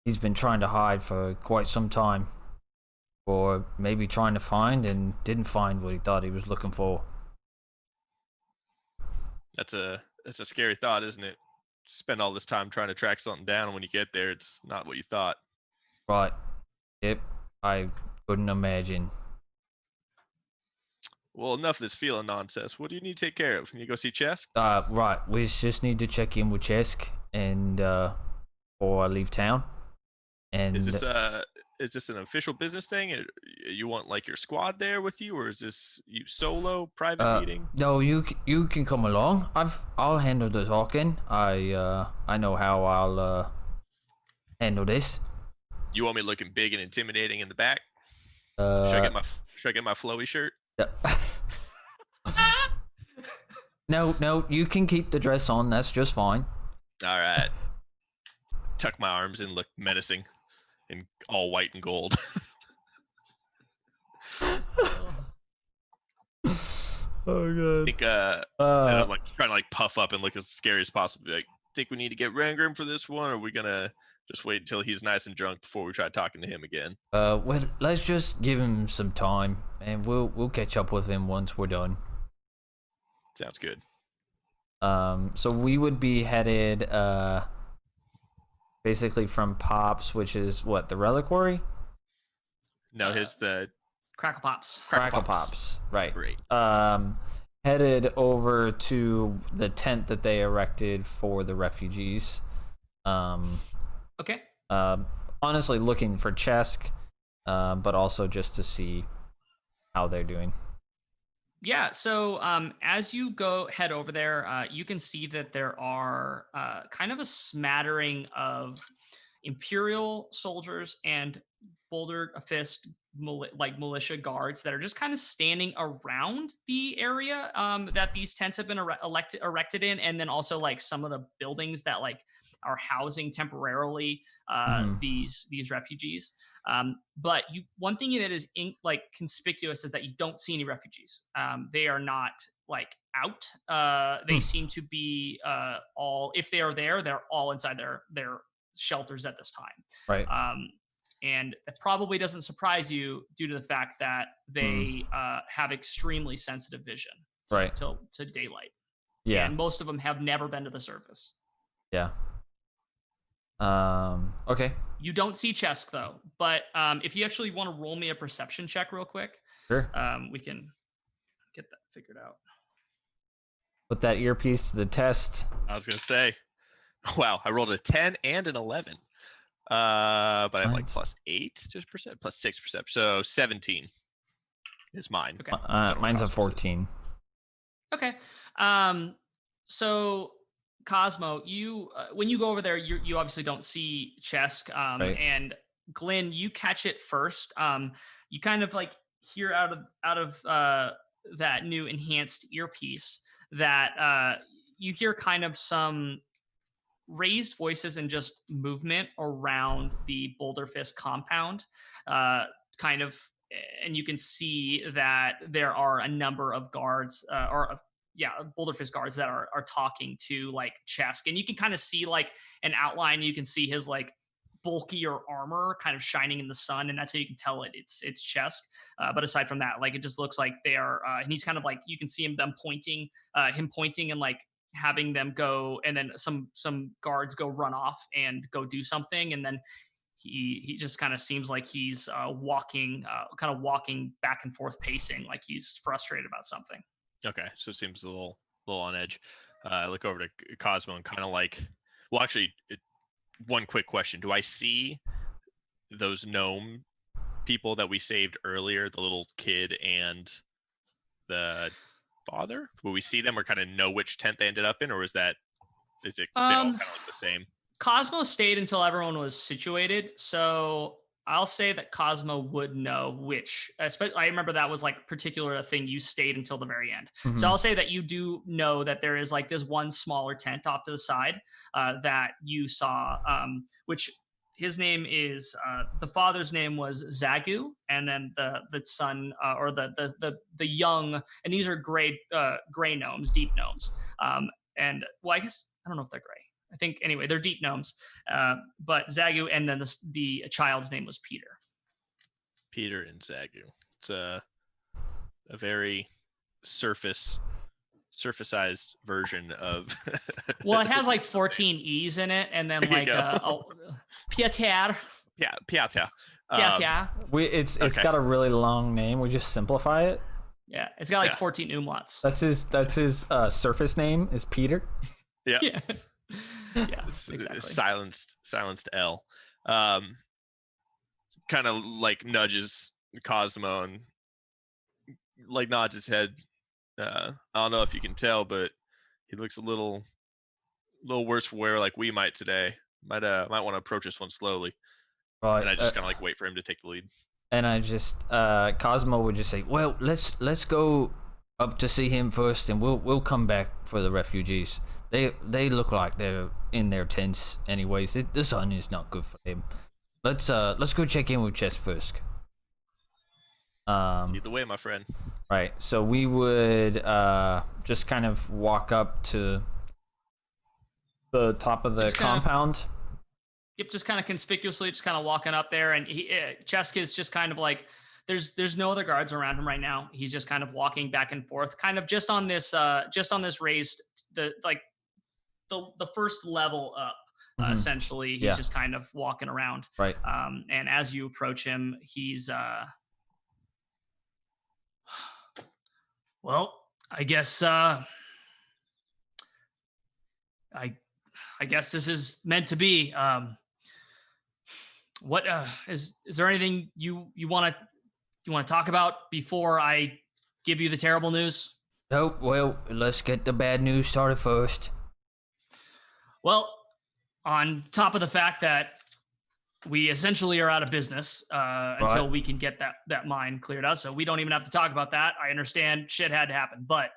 he's been trying to hide for quite some time. Or maybe trying to find and didn't find what he thought he was looking for. That's a scary thought, isn't it? Spend all this time trying to track something down, and when you get there, it's not what you thought. Right. Yep. I couldn't imagine. Well, enough of this feeling nonsense. What do you need to take care of? Can you go see Chesk? Right. We just need to check in with Chesk and before I leave town. And Is this an official business thing? You want like your squad there with you, or is this you solo private meeting? No, you can come along. I'll handle the talking. I know how I'll handle this. You want me looking big and intimidating in the back? Should I get my flowy shirt? No, you can keep the dress on. That's just fine. All right. Tuck my arms in, look menacing, in all white and gold. Oh god. I think and I'm like trying to like puff up and look as scary as possible. Like, think we need to get Rangrim for this one, or are we gonna just wait until he's nice and drunk before we try talking to him again? Well, let's just give him some time, and we'll catch up with him once we're done. Sounds good. So we would be headed basically from Pops, which is what, the reliquary? No, here's the Crackle Pops. Crackle Pops, right? Great. Headed over to the tent that they erected for the refugees. Okay. Honestly, looking for Chesk, but also just to see how they're doing. Yeah, so as you head over there, you can see that there are kind of a smattering of Imperial soldiers and Boulder Fist militia guards that are just kind of standing around the area that these tents have been erected in, and then also like some of the buildings that like are housing temporarily these refugees. But one thing that is conspicuous is that you don't see any refugees. They are not like out. They seem to be all, if they are there, they're all inside their shelters at this time. Right. And it probably doesn't surprise you due to the fact that they have extremely sensitive vision to daylight. Yeah. And most of them have never been to the surface. Yeah. Okay. You don't see Chesk though, but if you actually want to roll me a perception check real quick, Sure. We can get that figured out. Put that earpiece to the test. I was gonna say, wow, I rolled a 10 and an 11. But I have like +8 just percent, +6 perception, so 17 is mine. Okay. Mine's a 14. Okay. So Cosmo, you when you go over there, you obviously don't see Chesk, and Glenn, you catch it first. You kind of like hear out of that new enhanced earpiece that you hear kind of some raised voices and just movement around the Boulder Fist compound, kind of, and you can see that there are a number of guards, Boulder Fist guards that are talking to like Chesk, and you can kind of see like an outline. You can see his like bulkier armor kind of shining in the sun, and that's how you can tell it's Chesk. But aside from that, like it just looks like they are, and he's kind of like, you can see him pointing and like having them go, and then some guards go run off and go do something, and then he just kind of seems like he's walking back and forth, pacing like he's frustrated about something. Okay, so it seems a little on edge. I look over to Cosmo and kind of like, well, actually, one quick question: do I see those gnome people that we saved earlier, the little kid and the father? Will we see them or kind of know which tent they ended up in, or is it they all kind of look the same? Cosmo stayed until everyone was situated, so I'll say that Cosmo would know which. I remember that was like particular a thing. You stayed until the very end, so I'll say that you do know that there is like this one smaller tent off to the side that you saw, which his name is the father's name was Zagu, and then the son or the young, and these are gray gnomes, deep gnomes, and well, I guess I don't know if they're gray. I think anyway, they're deep gnomes, but Zagu, and then the child's name was Peter. Peter and Zagu. It's a very surfaceized version of. Well, it has like 14 E's in it, and then like Pieter. Pieter. Pieter. It's got a really long name. We just simplify it. Yeah, it's got like 14 umlauts. That's his surface name is Peter. Yeah. Yeah. Yeah, exactly. Silenced L. Kind of like nudges Cosmo and like nods his head. I don't know if you can tell, but he looks a little worse for wear, like we might today. Might want to approach this one slowly. Right. And I just kind of like wait for him to take the lead. And I just Cosmo would just say, "Well, let's go up to see him first, and we'll come back for the refugees. They look like they're in their tents, anyways. The sun is not good for them. Let's go check in with Chest first." Lead the way, my friend. Right. So we would just kind of walk up to the top of the compound. Yep, just kind of conspicuously, just kind of walking up there, and Cheska is just kind of like, there's no other guards around him right now. He's just kind of walking back and forth, kind of just on this raised the first level up. Essentially, he's just kind of walking around. Right. And as you approach him, he's well, I guess I guess this is meant to be. What is there anything you want to talk about before I give you the terrible news? Nope. Well, let's get the bad news started first. Well, on top of the fact that we essentially are out of business until we can get that mine cleared out, so we don't even have to talk about that. I understand shit had to happen, but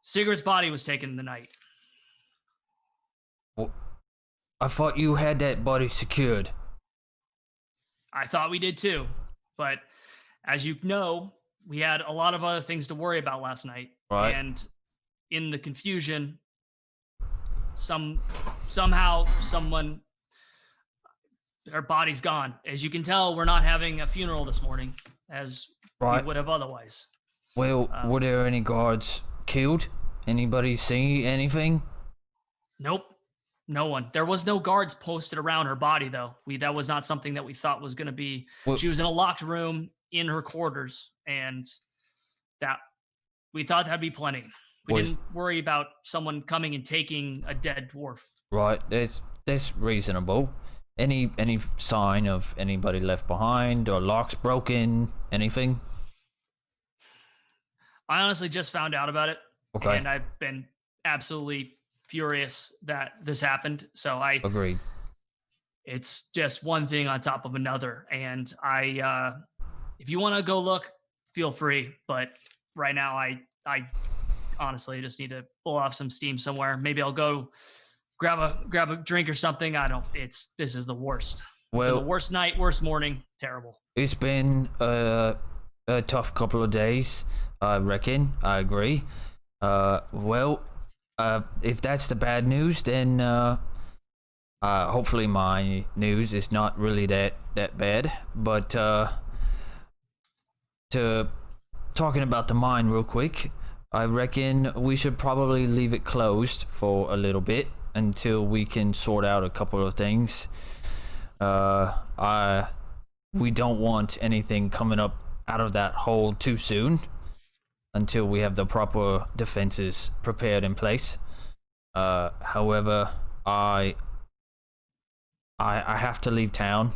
Sigurd's body was taken in the night. Well, I thought you had that body secured. I thought we did too, but as you know, we had a lot of other things to worry about last night. Right. And in the confusion, somehow someone, her body's gone. As you can tell, we're not having a funeral this morning, as we would have otherwise. Well, were there any guards killed? Anybody see anything? Nope. No one. There was no guards posted around her body, though. That was not something that we thought was going to be. Well, she was in a locked room in her quarters, and that we thought that'd be plenty. We didn't worry about someone coming and taking a dead dwarf. Right. That's reasonable. Any sign of anybody left behind or locks broken? Anything? I honestly just found out about it. Okay. And I've been absolutely furious that this happened. So I agree. It's just one thing on top of another. And if you want to go look, feel free. But right now, I honestly just need to blow off some steam somewhere. Maybe I'll go grab a drink or something. This is the worst. Well, the worst night, worst morning. Terrible. It's been a tough couple of days, I reckon. I agree. If that's the bad news, then hopefully my news is not really that bad. But to talking about the mine real quick, I reckon we should probably leave it closed for a little bit until we can sort out a couple of things. We don't want anything coming up out of that hole too soon until we have the proper defenses prepared in place. However, I have to leave town.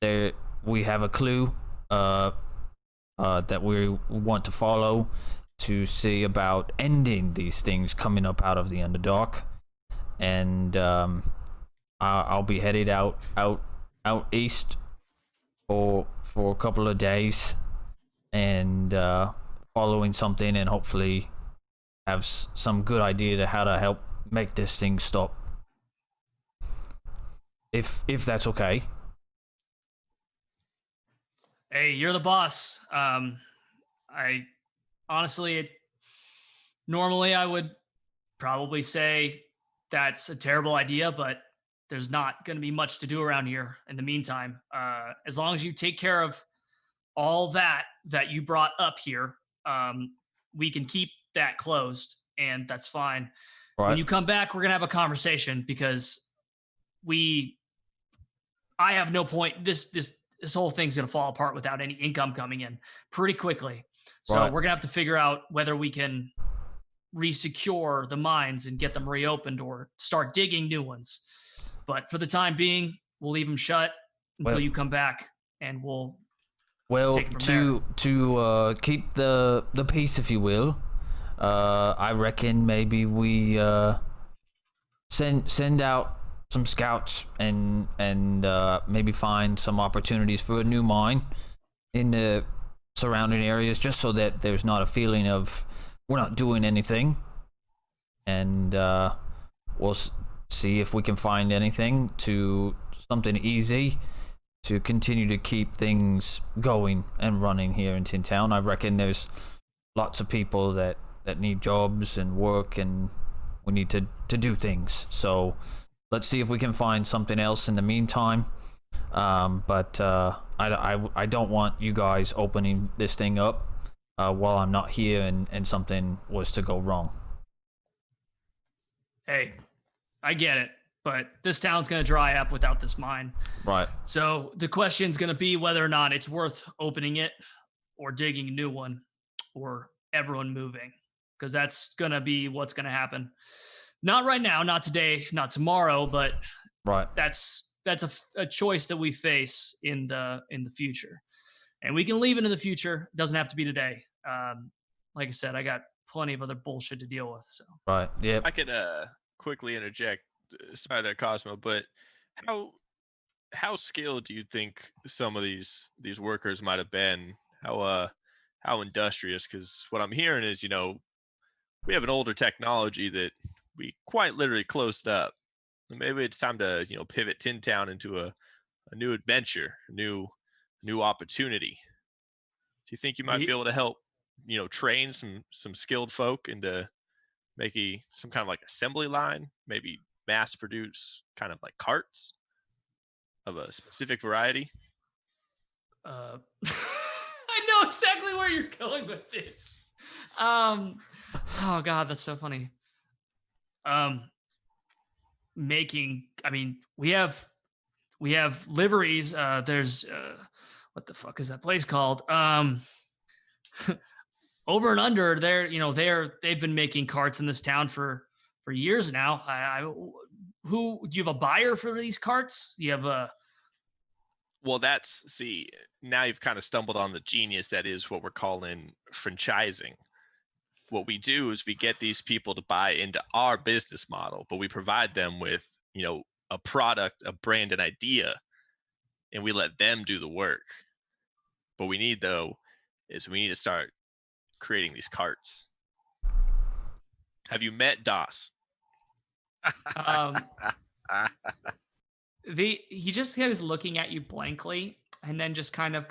We have a clue that we want to follow to see about ending these things coming up out of the Underdark, and I'll be headed out east for a couple of days, and following something, and hopefully have some good idea to how to help make this thing stop. If that's okay. Hey, you're the boss. I honestly, normally I would probably say that's a terrible idea, but there's not going to be much to do around here in the meantime. As long as you take care of all that you brought up here, we can keep that closed, and that's fine. Right. When you come back, we're going to have a conversation, because I have no point. This this whole thing's going to fall apart without any income coming in pretty quickly. So Right. we're going to have to figure out whether we can resecure the mines and get them reopened or start digging new ones. But for the time being, we'll leave them shut until you come back, and we'll take it from to keep the peace, if you will. I reckon maybe we send out some scouts and maybe find some opportunities for a new mine in the surrounding areas, just so that there's not a feeling of we're not doing anything. And we'll see if we can find anything something easy to continue to keep things going and running here in Tin Town. I reckon there's lots of people that need jobs and work, and we need to do things. So let's see if we can find something else in the meantime. But I don't want you guys opening this thing up while I'm not here and something was to go wrong. Hey, I get it, but this town's going to dry up without this mine. Right. So the question's going to be whether or not it's worth opening it or digging a new one or everyone moving, because that's going to be what's going to happen. Not right now, not today, not tomorrow, but right. That's a choice that we face in the future, and we can leave it in the future. It doesn't have to be today. Like I said, I got plenty of other bullshit to deal with. So right, yeah. I could quickly interject. Sorry there, Cosmo, but how skilled do you think some of these workers might have been? How industrious? Because what I'm hearing is, we have an older technology that we quite literally closed up. Maybe it's time to pivot Tin Town into a new adventure, a new opportunity. Do you think you might be able to help train some skilled folk into making some kind of like assembly line, maybe mass produce kind of like carts of a specific variety? I know exactly where you're going with this. Oh God, that's so funny. We have liveries. There's what the fuck is that place called? Over and Under, they've been making carts in this town for years now. Do you have a buyer for these carts? You have a Well, now you've kind of stumbled on the genius that is what we're calling franchising. What we do is we get these people to buy into our business model, but we provide them with, a product, a brand, an idea, and we let them do the work. What we need, though, is we need to start creating these carts. Have you met Das? He just is looking at you blankly, and then just kind of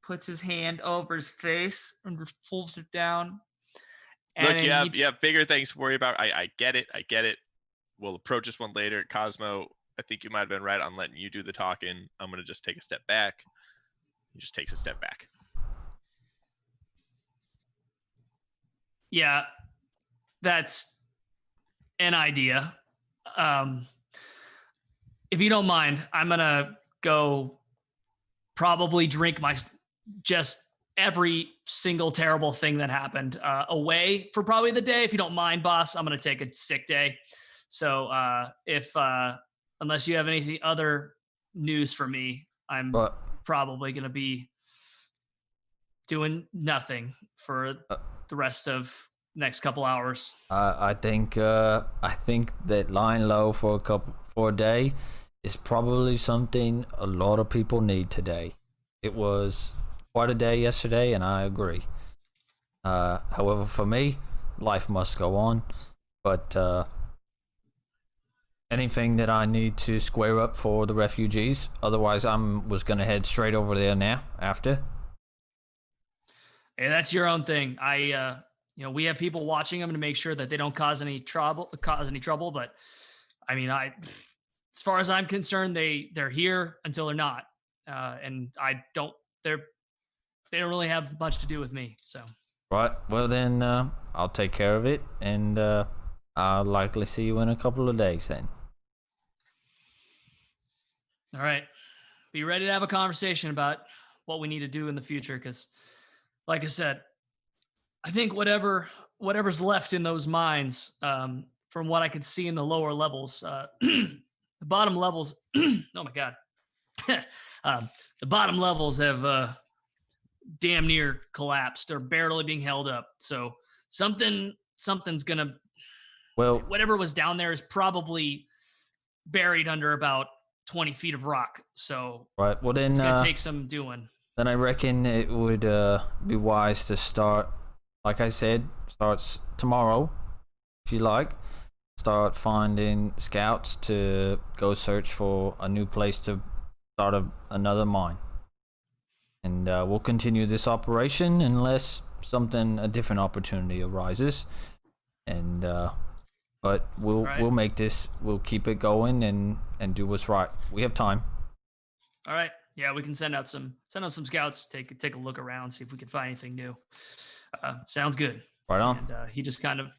puts his hand over his face and just pulls it down. Look, you have bigger things to worry about. I get it. We'll approach this one later. Cosmo, I think you might have been right on letting you do the talking. I'm going to just take a step back. He just takes a step back. Yeah, that's an idea. If you don't mind, I'm going to go probably drink just every single terrible thing that happened away for probably the day. If you don't mind, boss, I'm going to take a sick day. So unless you have any other news for me, I'm probably going to be doing nothing for the rest of next couple hours. I think that lying low for a day is probably something a lot of people need today. It was quite a day yesterday, and I agree. However, for me, life must go on. But anything that I need to square up for the refugees, otherwise I was going to head straight over there now after. Hey, that's your own thing. We have people watching them to make sure that they don't cause any trouble. But I mean, as far as I'm concerned, they're here until they're not, and they don't really have much to do with me. So right. Well then, I'll take care of it, and I'll likely see you in a couple of days then. All right. be ready to have a conversation about what we need to do in the future. Because, like I said, I think whatever's left in those mines, from what I could see in the lower levels, the bottom levels. Oh my god, the bottom levels have damn near collapsed. They're barely being held up. So something's gonna. Well, whatever was down there is probably buried under about 20 feet of rock. So right. Well, then it's gonna take some doing. Then I reckon it would be wise to start, like I said, starts tomorrow, if you like. Start finding scouts to go search for a new place to start another mine. And we'll continue this operation unless a different opportunity arises. And but we'll make this. We'll keep it going and do what's right. We have time. All right. Yeah, we can send out some scouts. Take a look around, see if we can find anything new. Sounds good. Right on. And he just kind of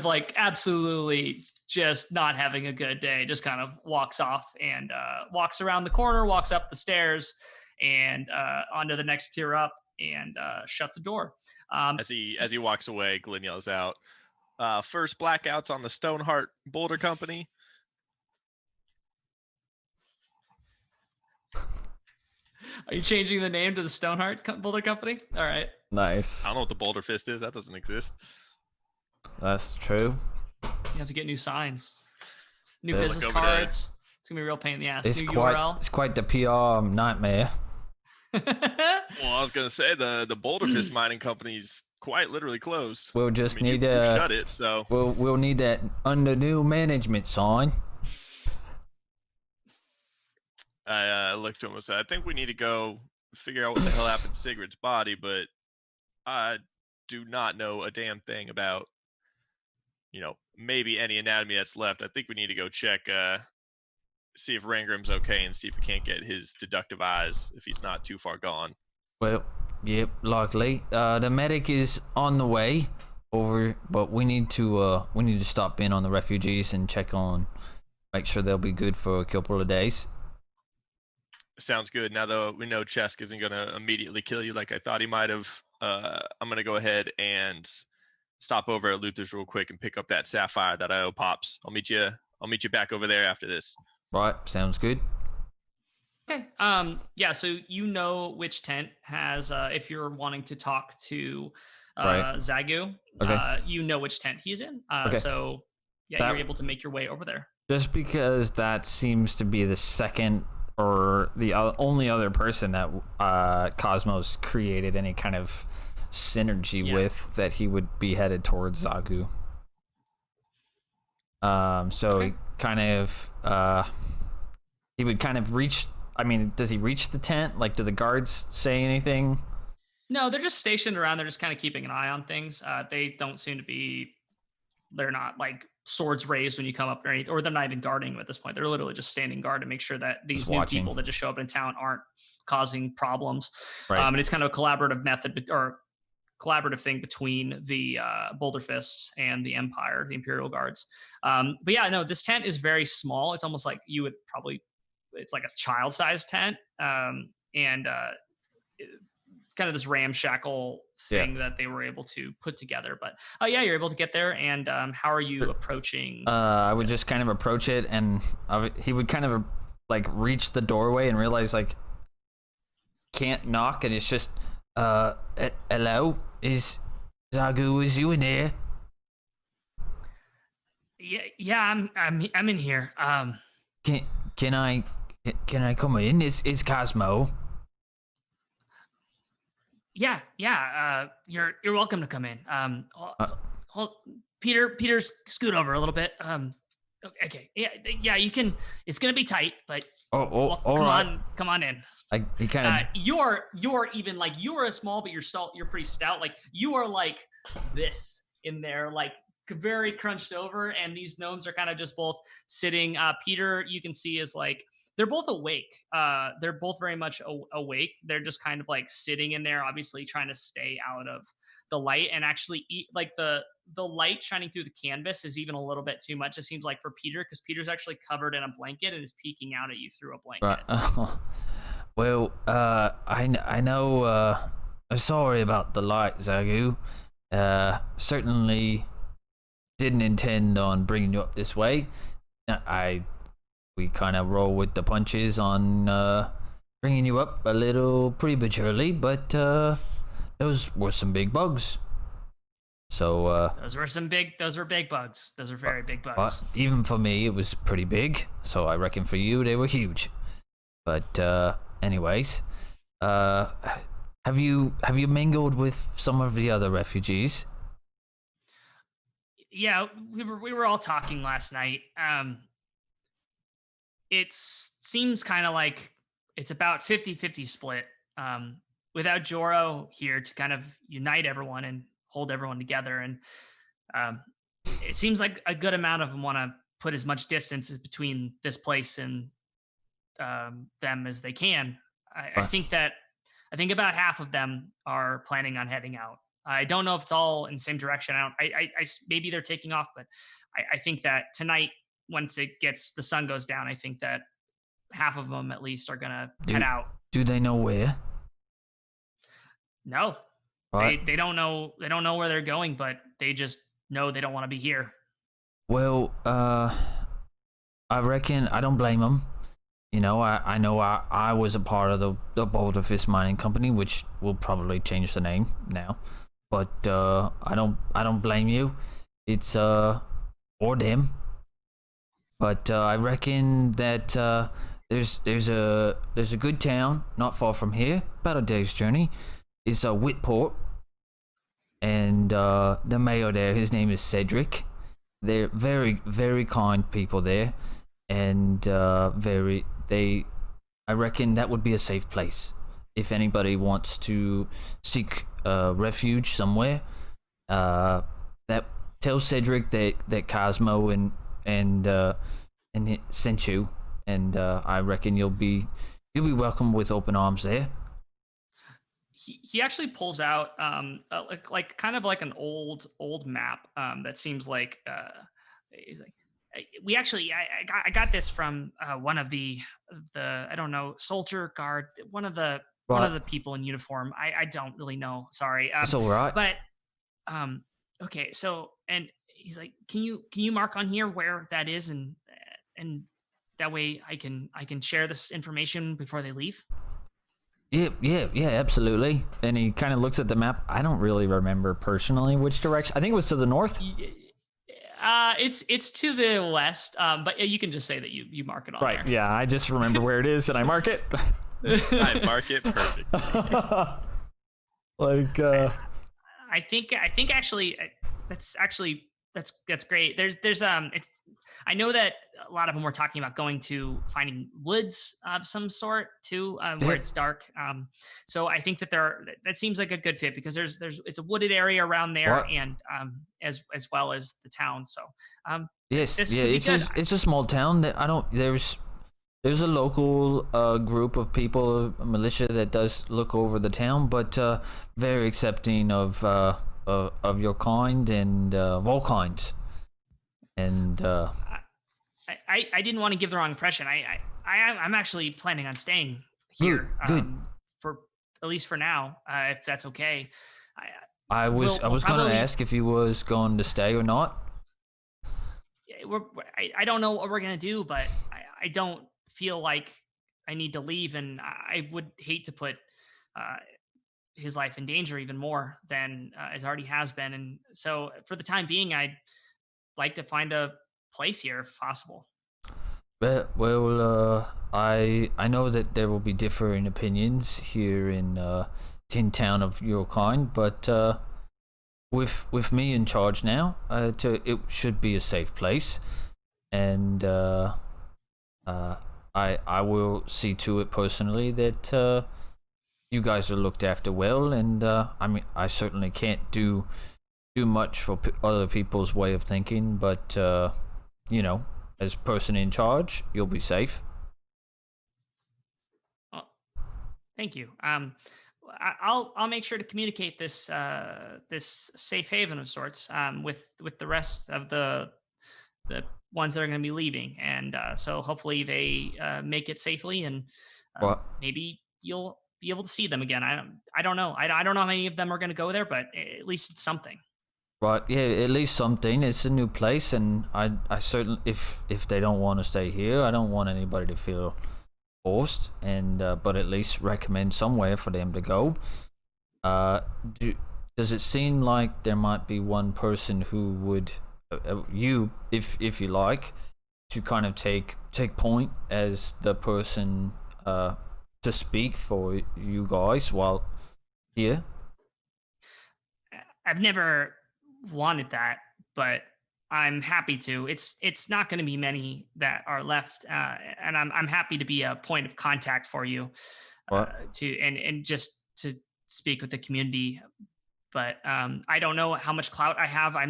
like absolutely just not having a good day. Just kind of walks off and walks around the corner, walks up the stairs, and onto the next tier up, and shuts the door. As he walks away, Glenn yells out, "First blackouts on the Stoneheart Boulder Company." Are you changing the name to the Stoneheart Boulder Company? All right. Nice. I don't know what the Boulder Fist is. That doesn't exist. That's true. You have to get new signs, new business cards. It's gonna be a real pain in the ass. New URL. It's quite the PR nightmare. Well, I was gonna say the Boulder Fist mining company's quite literally closed. We'll just need you shut it. So we'll need that under new management sign. I looked at him and said, "I think we need to go figure out what the hell happened to Sigurd's body, but I do not know a damn thing about, maybe any anatomy that's left. I think we need to go check, see if Rangrim's okay and see if we can't get his deductive eyes if he's not too far gone." Well, yep, likely. The medic is on the way over, but we need to stop in on the refugees and make sure they'll be good for a couple of days. Sounds good. Now, though, we know Chesk isn't going to immediately kill you like I thought he might have. I'm going to go ahead and stop over at Luther's real quick and pick up that sapphire that I owe Pops. I'll meet you back over there after this. Right. Sounds good. Okay. Yeah. So you know which tent has. If you're wanting to talk to Zagu, okay. You know which tent he's in. Okay. So yeah, you're able to make your way over there. Just because that seems to be the second or the only other person that Cosmos created any kind of synergy with, that he would be headed towards Zagu. So he kind of he would kind of reach. I mean, does he reach the tent? Like, do the guards say anything? No, they're just stationed around. They're just kind of keeping an eye on things. They don't seem to be. They're not like swords raised when you come up or they're not even guarding you at this point. They're literally just standing guard to make sure that these new people that just show up in town aren't causing problems. Right. And it's kind of a collaborative method or collaborative thing between the Boulder Fists and the Empire, the Imperial Guards. But yeah, no, this tent is very small. It's almost like it's like a child-sized tent. Kind of this ramshackle thing that they were able to put together. But you're able to get there. And how are you approaching? I would just kind of approach it, and he would kind of like reach the doorway and realize like can't knock, and it's just hello, is Zagu? Is you in here? Yeah, I'm in here. Can I come in? Is Cosmo? Yeah. You're welcome to come in. Peter, scoot over a little bit. Okay. Yeah, you can. It's gonna be tight, but come on in. Like he kind of. You're even like you are small, but you're pretty stout. Like you are like this in there, like very crunched over, and these gnomes are kind of just both sitting. Peter, you can see is like. They're both awake. They're both very much awake. They're just kind of like sitting in there, obviously trying to stay out of the light and actually eat. Like the the light shining through the canvas is even a little bit too much. It seems like for Peter, because Peter's actually covered in a blanket and is peeking out at you through a blanket. Right. Well, I know. Sorry about the light, Zagu. Certainly didn't intend on bringing you up this way. We kind of roll with the punches on bringing you up a little prematurely, but those were some big bugs. So those were big bugs. Those are very big bugs. Even for me, it was pretty big. So I reckon for you, they were huge. But anyways, have you mingled with some of the other refugees? Yeah, we were all talking last night. It seems kind of like it's about 50-50 split. Without Joro here to kind of unite everyone and hold everyone together, and it seems like a good amount of them want to put as much distance between this place and them as they can. I think about half of them are planning on heading out. I don't know if it's all in the same direction. I maybe they're taking off, but I think that tonight, once the sun goes down, I think that half of them at least are gonna head out. Do they know where? No, right. They don't know. They don't know where they're going, but they just know they don't want to be here. Well, I reckon I don't blame them. You know, I know I was a part of the Boulder Fist Mining Company, which will probably change the name now. But I don't blame you. It's or them. But I reckon that there's a good town not far from here, about a day's journey. It's Whitport, and the mayor there, his name is Cedric. They're very, very kind people there, and I reckon that would be a safe place if anybody wants to seek refuge somewhere. Tell Cedric that Cosmo and it sent you, and I reckon you'll be welcome with open arms there. He actually pulls out like kind of like an old map that seems like he's like, we actually I got this from one of the I don't know, soldier guard, one of the people in uniform. I don't really know, sorry. It's all right. But okay, so, and he's like, can you mark on here where that is, and that way I can share this information before they leave? Yeah, absolutely. And he kind of looks at the map. I don't really remember personally which direction. I think it was to the north. It's to the west. But you can just say that you mark it on right. there. Yeah, I just remember where it is and I mark it. I mark it perfectly. I think actually that's great. There's it's, I know that a lot of them were talking about going to finding woods of some sort too, where it's dark. So I think that seems like a good fit, because it's a wooded area around there, and as well as the town. So yes, yeah, it's a small town that there's a local group of people, a militia that does look over the town, but very accepting of your kind and of all kinds. And I didn't want to give the wrong impression. I'm actually planning on staying here. Good. For at least for now, if that's okay. I was going to ask if you was going to stay or not. I don't know what we're gonna do, but I don't feel like I need to leave, and I would hate to put his life in danger even more than it already has been. And so for the time being, I'd like to find a place here if possible. Well, I know that there will be differing opinions here in Tin Town of your kind, but with me in charge now, it should be a safe place, and I will see to it personally that you guys are looked after well. And I mean, I certainly can't do much for other people's way of thinking, but you know, as person in charge, you'll be safe. Well, thank you. I'll make sure to communicate this this safe haven of sorts with the rest of the ones that are going to be leaving, and so hopefully they make it safely, and maybe you'll be able to see them again. I don't know. I don't know how many of them are going to go there, but at least it's something. Right, yeah, at least something. It's a new place, and I certainly, if they don't want to stay here, I don't want anybody to feel forced, and but at least recommend somewhere for them to go. Does it seem like there might be one person who would, you, if you like, to kind of take point as the person to speak for you guys while here? I've never wanted that, but I'm happy to. It's not going to be many that are left, and I'm happy to be a point of contact for you, to and just to speak with the community. But I don't know how much clout I have. I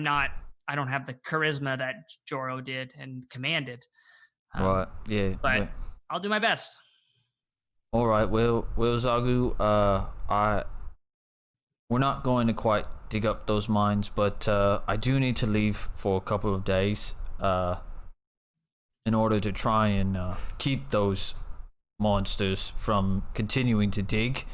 don't have the charisma that Joro did and commanded. Right. Yeah. But I'll do my best. All right. Well, Zagu, we're not going to quite dig up those mines, but I do need to leave for a couple of days in order to try and keep those monsters from continuing to dig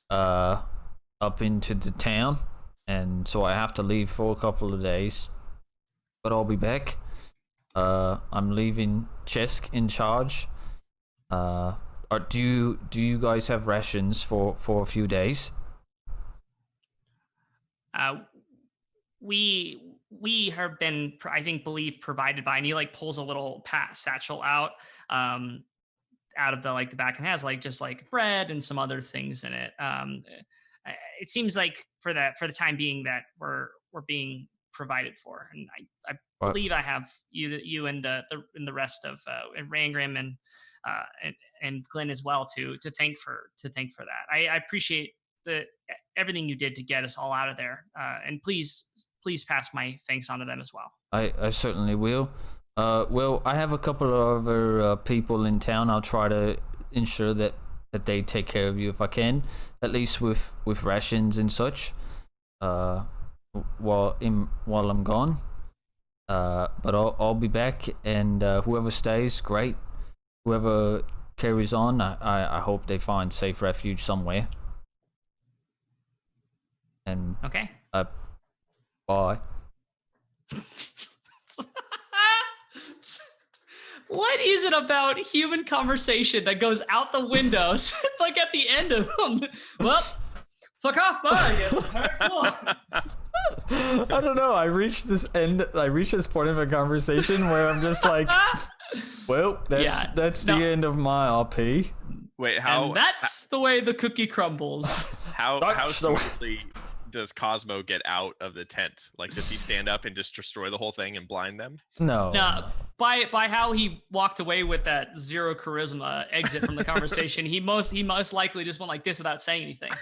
up into the town. And so I have to leave for a couple of days, but I'll be back. I'm leaving Chesk in charge. Do you guys have rations for a few days? We have been, I think, provided by, and he like pulls a little satchel out of the back, and has just bread and some other things in it. It seems like for the time being that we're being provided for, and I believe I have you and the rest of and Rangram and Glenn as well to thank for that. I appreciate everything you did to get us all out of there, and please pass my thanks on to them as well. I certainly will. Well, I have a couple of other people in town. I'll try to ensure that they take care of you if I can, at least with rations and such, while I'm gone. But I'll be back, and whoever stays, great. Whoever carries on, I hope they find safe refuge somewhere. And okay. Bye. What is it about human conversation that goes out the windows like at the end of them? Well, fuck off, bye. I don't know. I reached this point of a conversation where I'm just like, well, that's the end of my RP. Wait, how? And that's the way the cookie crumbles. How swiftly does Cosmo get out of the tent? Does he stand up and just destroy the whole thing and blind them? No. By how he walked away with that 0 charisma exit from the conversation, he most likely just went like this without saying anything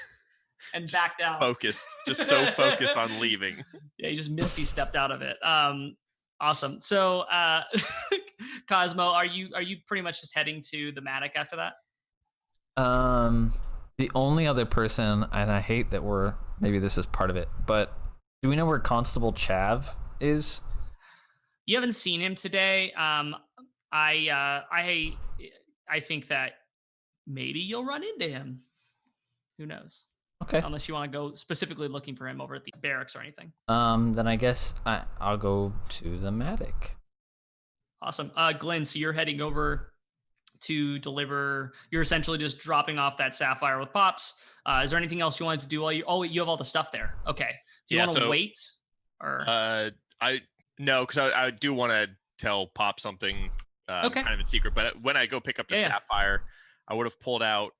and backed out. Just so focused on leaving. Yeah, he just Misty stepped out of it. Awesome. So, Cosmo, are you pretty much just heading to the Matic after that? The only other person, and I hate that maybe this is part of it, but do we know where Constable Chav is? You haven't seen him today. I think that maybe you'll run into him. Who knows? Okay. Unless you want to go specifically looking for him over at the barracks or anything. Then I guess I'll go to the Matic. Awesome. Glenn, so you're heading over to deliver. You're essentially just dropping off that sapphire with Pops. Is there anything else you wanted to do while you have all the stuff there? Okay. Do you want to wait? Or No, because I do want to tell Pop something kind of in secret. But when I go pick up the sapphire, I would have pulled out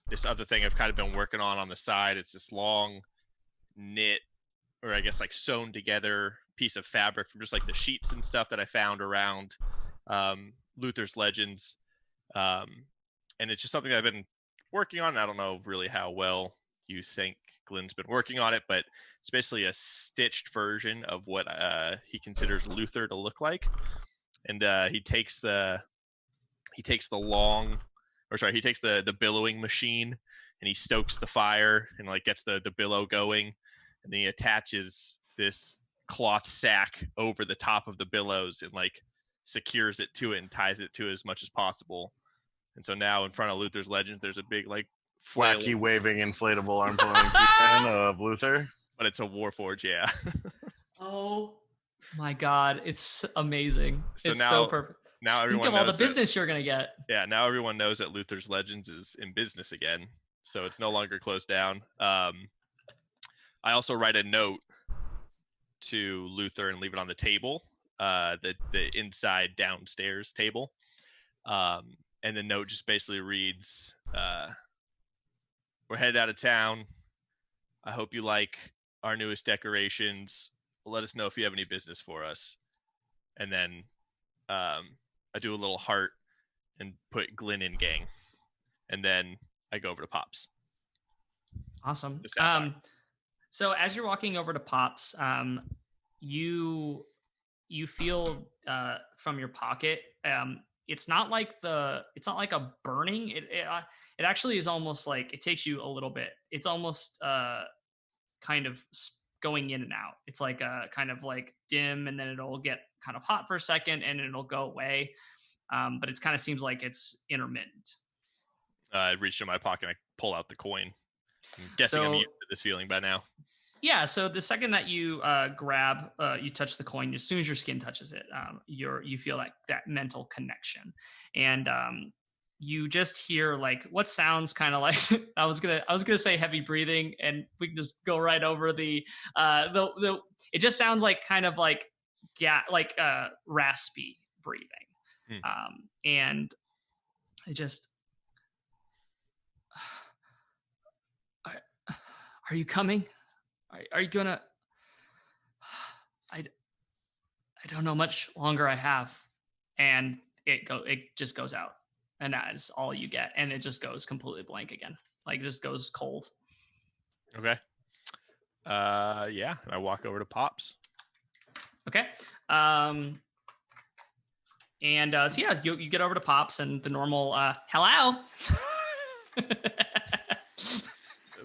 this other thing I've kind of been working on the side. It's this long knit, or I guess sewn together piece of fabric from just the sheets and stuff that I found around Luther's Legends. And it's just something that I've been working on. I don't know really how well you think Glenn's been working on it, but it's basically a stitched version of what he considers Luther to look like. And he takes the billowing machine and he stokes the fire and like gets the billow going, and then he attaches this cloth sack over the top of the billows and like secures it to it and ties it to it as much as possible. And so now in front of Luther's Legend, there's a big like Wacky waving inflatable arm pulling keychain of Luther. But it's a Warforged, yeah. Oh my God, it's amazing. So it's now, so perfect. Now Just everyone think of all the knows business you're gonna get. Yeah, now everyone knows that Luther's Legends is in business again, so it's no longer closed down. I also write a note to Luther and leave it on the table, the inside downstairs table, and the note just basically reads, "We're headed out of town. I hope you like our newest decorations. Let us know if you have any business for us." And then I do a little heart and put Glenn in gang, and then I go over to Pops. Awesome. So as you're walking over to Pops, you feel from your pocket. It's not like a burning. It actually is almost like it takes you a little bit. It's almost kind of going in and out. It's like a kind of like dim, and then it'll get kind of hot for a second, and it'll go away. But it kind of seems like it's intermittent. I reach in my pocket and I pull out the coin. I'm guessing I'm used to this feeling by now. Yeah, so the second that you grab, you touch the coin, as soon as your skin touches it, you feel like that mental connection, and you just hear like what sounds kind of like I was gonna say heavy breathing, and we can just go right over the it just sounds like kind of like raspy breathing. And it just, are you coming? Are you gonna? I don't know much longer I have, and it just goes out, and that is all you get, and it just goes completely blank again, like it just goes cold. Okay. Yeah, and I walk over to Pops. Okay. And so yeah, you get over to Pops, and the normal hello.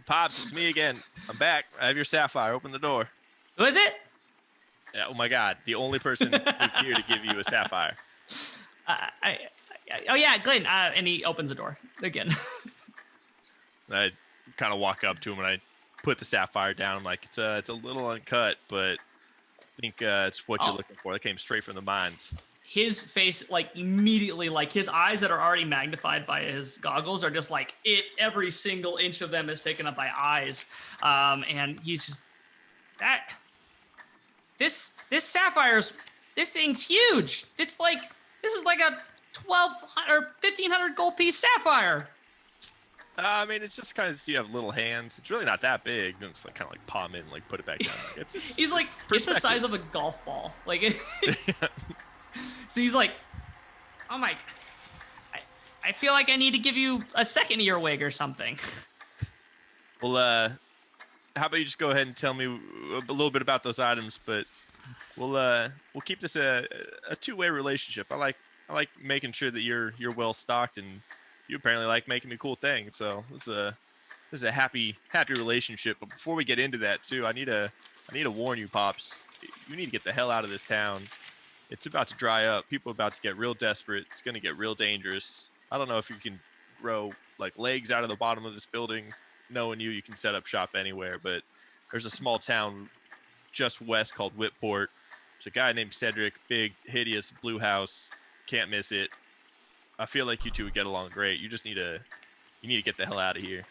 Pops, it's me again. I'm back. I have your sapphire. Open the door. Who is it? Yeah, oh my God, the only person who's here to give you a sapphire. Oh yeah, Glenn. And he opens the door again. I kind of walk up to him and I put the sapphire down. I'm like, it's a little uncut, but I think it's what you're looking for. That came straight from the mines. His face, like immediately, like his eyes that are already magnified by his goggles are just like every single inch of them is taken up by eyes. And he's just this sapphire's, this thing's huge. This is like a 1,200 or 1,500 gold piece sapphire. I mean, it's just kind of, you have little hands. It's really not that big. You just like kind of like palm it and like put it back down. It's just, he's like, it's the size of a golf ball. Like, so he's like, oh my, I feel like I need to give you a second earwig or something. Well, how about you just go ahead and tell me a little bit about those items, but we'll keep this a two-way relationship. I like making sure that you're well stocked, and you apparently like making me cool things. So this is a happy relationship. But before we get into that too, I need to warn you, Pops. You need to get the hell out of this town. It's about to dry up. People are about to get real desperate. It's going to get real dangerous. I don't know if you can grow like legs out of the bottom of this building. Knowing you can set up shop anywhere, but there's a small town just west called Whitport. There's a guy named Cedric, big, hideous blue house. Can't miss it. I feel like you two would get along great. You just need to get the hell out of here.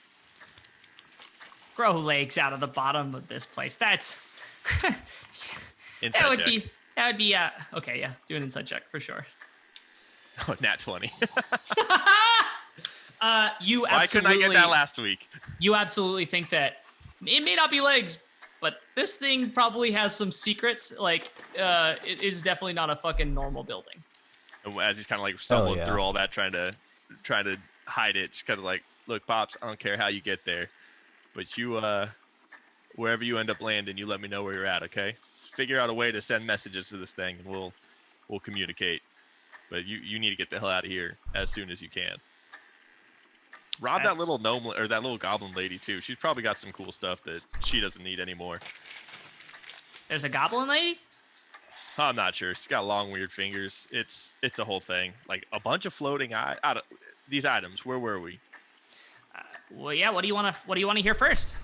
Grow legs out of the bottom of this place. That's that would be okay, yeah. Do an inside check for sure. Oh, nat 20. Why couldn't I get that last week? You absolutely think that it may not be legs, but this thing probably has some secrets. Like, it is definitely not a fucking normal building. And as he's kind of like stumbling through all that, trying to hide it, just kind of like, look, Pops, I don't care how you get there, but you, wherever you end up landing, you let me know where you're at, okay? Figure out a way to send messages to this thing, and we'll communicate. But you need to get the hell out of here as soon as you can. Rob that little gnome or that little goblin lady too. She's probably got some cool stuff that she doesn't need anymore. There's a goblin lady? I'm not sure. She's got long, weird fingers. It's a whole thing. Like a bunch of floating these items. Where were we? Well, yeah. What do you want to hear first?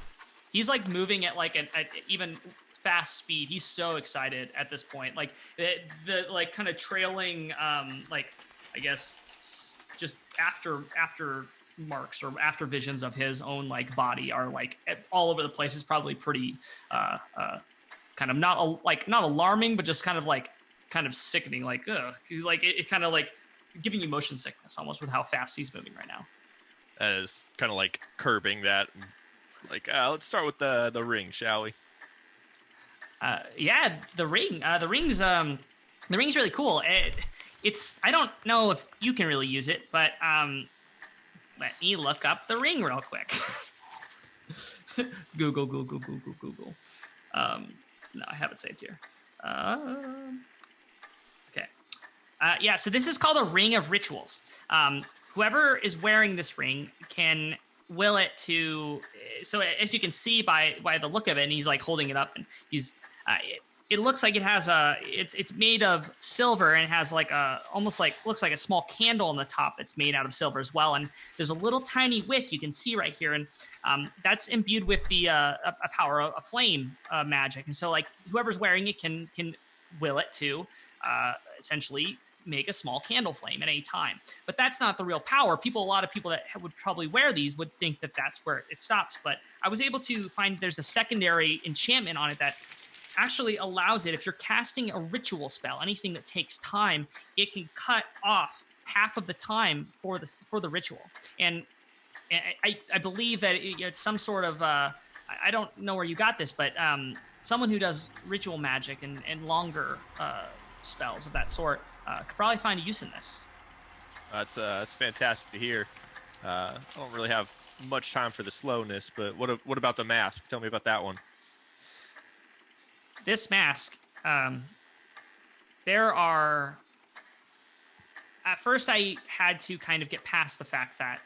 He's like moving at like an even fast speed. He's so excited at this point. Like the like kind of trailing like I guess just after marks or after visions of his own like body are like all over the place. It's probably pretty kind of not alarming, but just kind of sickening. Like like it kind of like giving you motion sickness almost with how fast he's moving right now. That is kind of like curbing that. Like let's start with the ring, shall we? Yeah, the ring. The ring's really cool. It's I don't know if you can really use it, but let me look up the ring real quick. Google. No, I have it saved here. Okay. Yeah, so this is called a ring of rituals. Whoever is wearing this ring can will it to. So as you can see by the look of it, and he's like holding it up, and he's. It looks like it has it's made of silver and it has like looks like a small candle on the top that's made out of silver as well. And there's a little tiny wick you can see right here. And that's imbued with the a power of flame magic. And so like whoever's wearing it can will it to essentially make a small candle flame at any time. But that's not the real power. A lot of people that would probably wear these would think that that's where it stops. But I was able to find there's a secondary enchantment on it that actually allows it, if you're casting a ritual spell, anything that takes time, it can cut off half of the time for the ritual. And I believe that it's some sort of I don't know where you got this, but someone who does ritual magic and longer spells of that sort could probably find a use in this. That's fantastic to hear. I don't really have much time for the slowness, but what about the mask? Tell me about that one. This mask, there are. At first, I had to kind of get past the fact that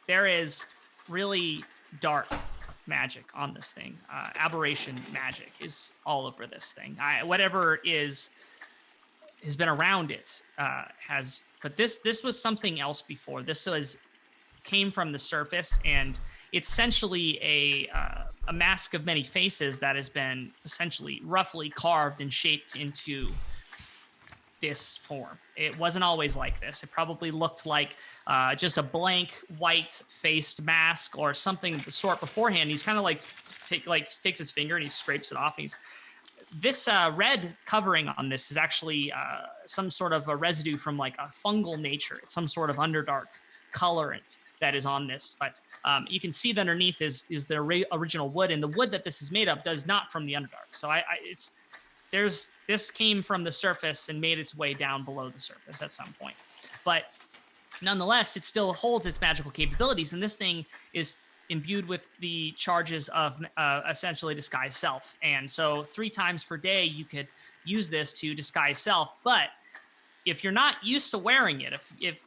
there is really dark magic on this thing. Aberration magic is all over this thing. Whatever has been around it has. But this was something else before. This came from the surface, and it's essentially a mask of many faces that has been essentially roughly carved and shaped into this form. It wasn't always like this. It probably looked like just a blank white-faced mask or something of the sort beforehand. He's kind of like takes his finger and he scrapes it off. And this red covering on this is actually some sort of a residue from like a fungal nature. It's some sort of underdark colorant that is on this, but you can see that underneath is the original wood, and the wood that this is made of does not from the Underdark. So this came from the surface and made its way down below the surface at some point. But nonetheless, it still holds its magical capabilities, and this thing is imbued with the charges of essentially disguise self. And so 3 times per day you could use this to disguise self. But if you're not used to wearing it, if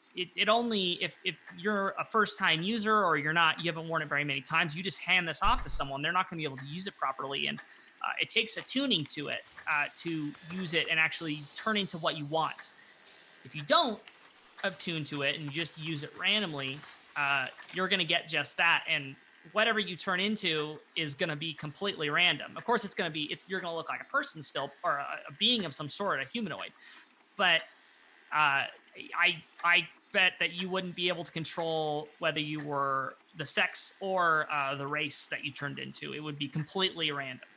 you're a first-time user or you haven't worn it very many times, you just hand this off to someone, they're not going to be able to use it properly. And it takes attuning to it to use it and actually turn into what you want. If you don't attune to it and you just use it randomly, you're going to get just that. And whatever you turn into is going to be completely random. Of course, you're going to look like a person still, or a being of some sort, a humanoid. But I bet that you wouldn't be able to control whether you were the sex or the race that you turned into. It would be completely random.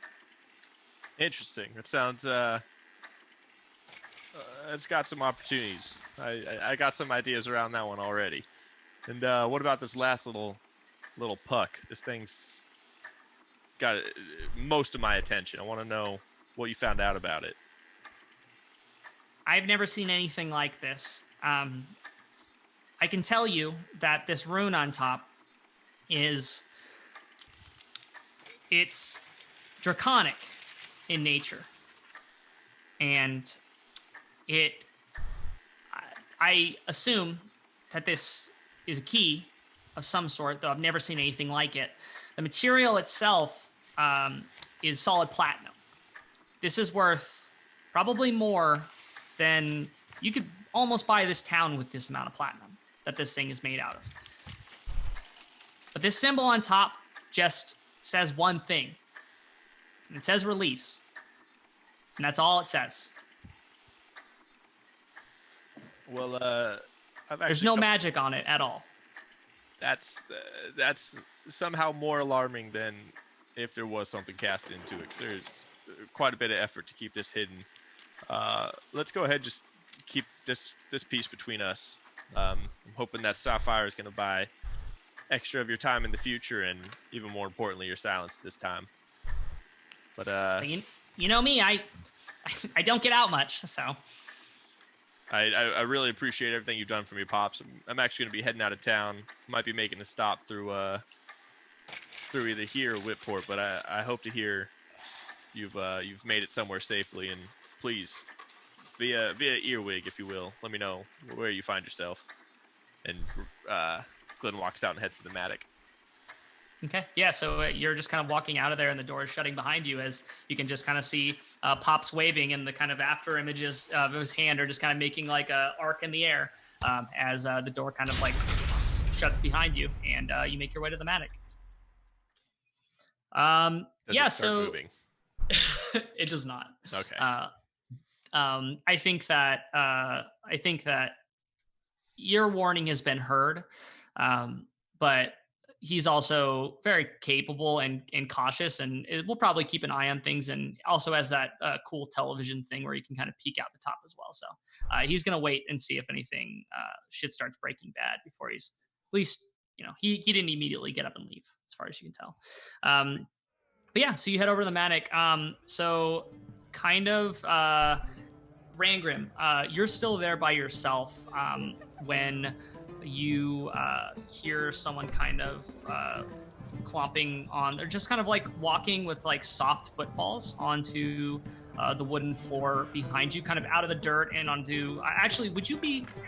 Interesting. It sounds it's got some opportunities. I got some ideas around that one already. And what about this last little puck? This thing's got most of my attention. I want to know what you found out about it. I've never seen anything like this. I can tell you that this rune on top it's draconic in nature. And I assume that this is a key of some sort, though I've never seen anything like it. The material itself is solid platinum. This is worth probably more than you could almost buy this town with this amount of platinum that this thing is made out of. But this symbol on top just says one thing. And it says release. And that's all it says. Well, there's no magic on it at all. That's somehow more alarming than if there was something cast into it. There's quite a bit of effort to keep this hidden. Let's go ahead and just keep this piece between us. I'm hoping that Sapphire is going to buy extra of your time in the future, and even more importantly, your silence this time. But you know me, I don't get out much, so. I really appreciate everything you've done for me, Pops. I'm actually going to be heading out of town. Might be making a stop through either here or Whitport, but I hope to hear you've made it somewhere safely. And please, via earwig, if you will, let me know where you find yourself. And Glenn walks out and heads to the Matic. Okay. Yeah, so you're just kind of walking out of there, and the door is shutting behind you, as you can just kind of see Pops waving, and the kind of after images of his hand are just kind of making like a arc in the air as the door kind of like shuts behind you, and you make your way to the Matic. Does it start moving? It does not. Okay. I think that your warning has been heard, but he's also very capable and cautious, and it will probably keep an eye on things, and also has that cool television thing where you can kind of peek out the top as well. So he's going to wait and see if anything shit starts breaking bad before he's, at least, he didn't immediately get up and leave, as far as you can tell. But yeah, so you head over to the Matic. So kind of Rangrim, you're still there by yourself when you hear someone kind of clomping on, they're just kind of like walking with like soft footfalls onto the wooden floor behind you, kind of out of the dirt and onto, actually, would you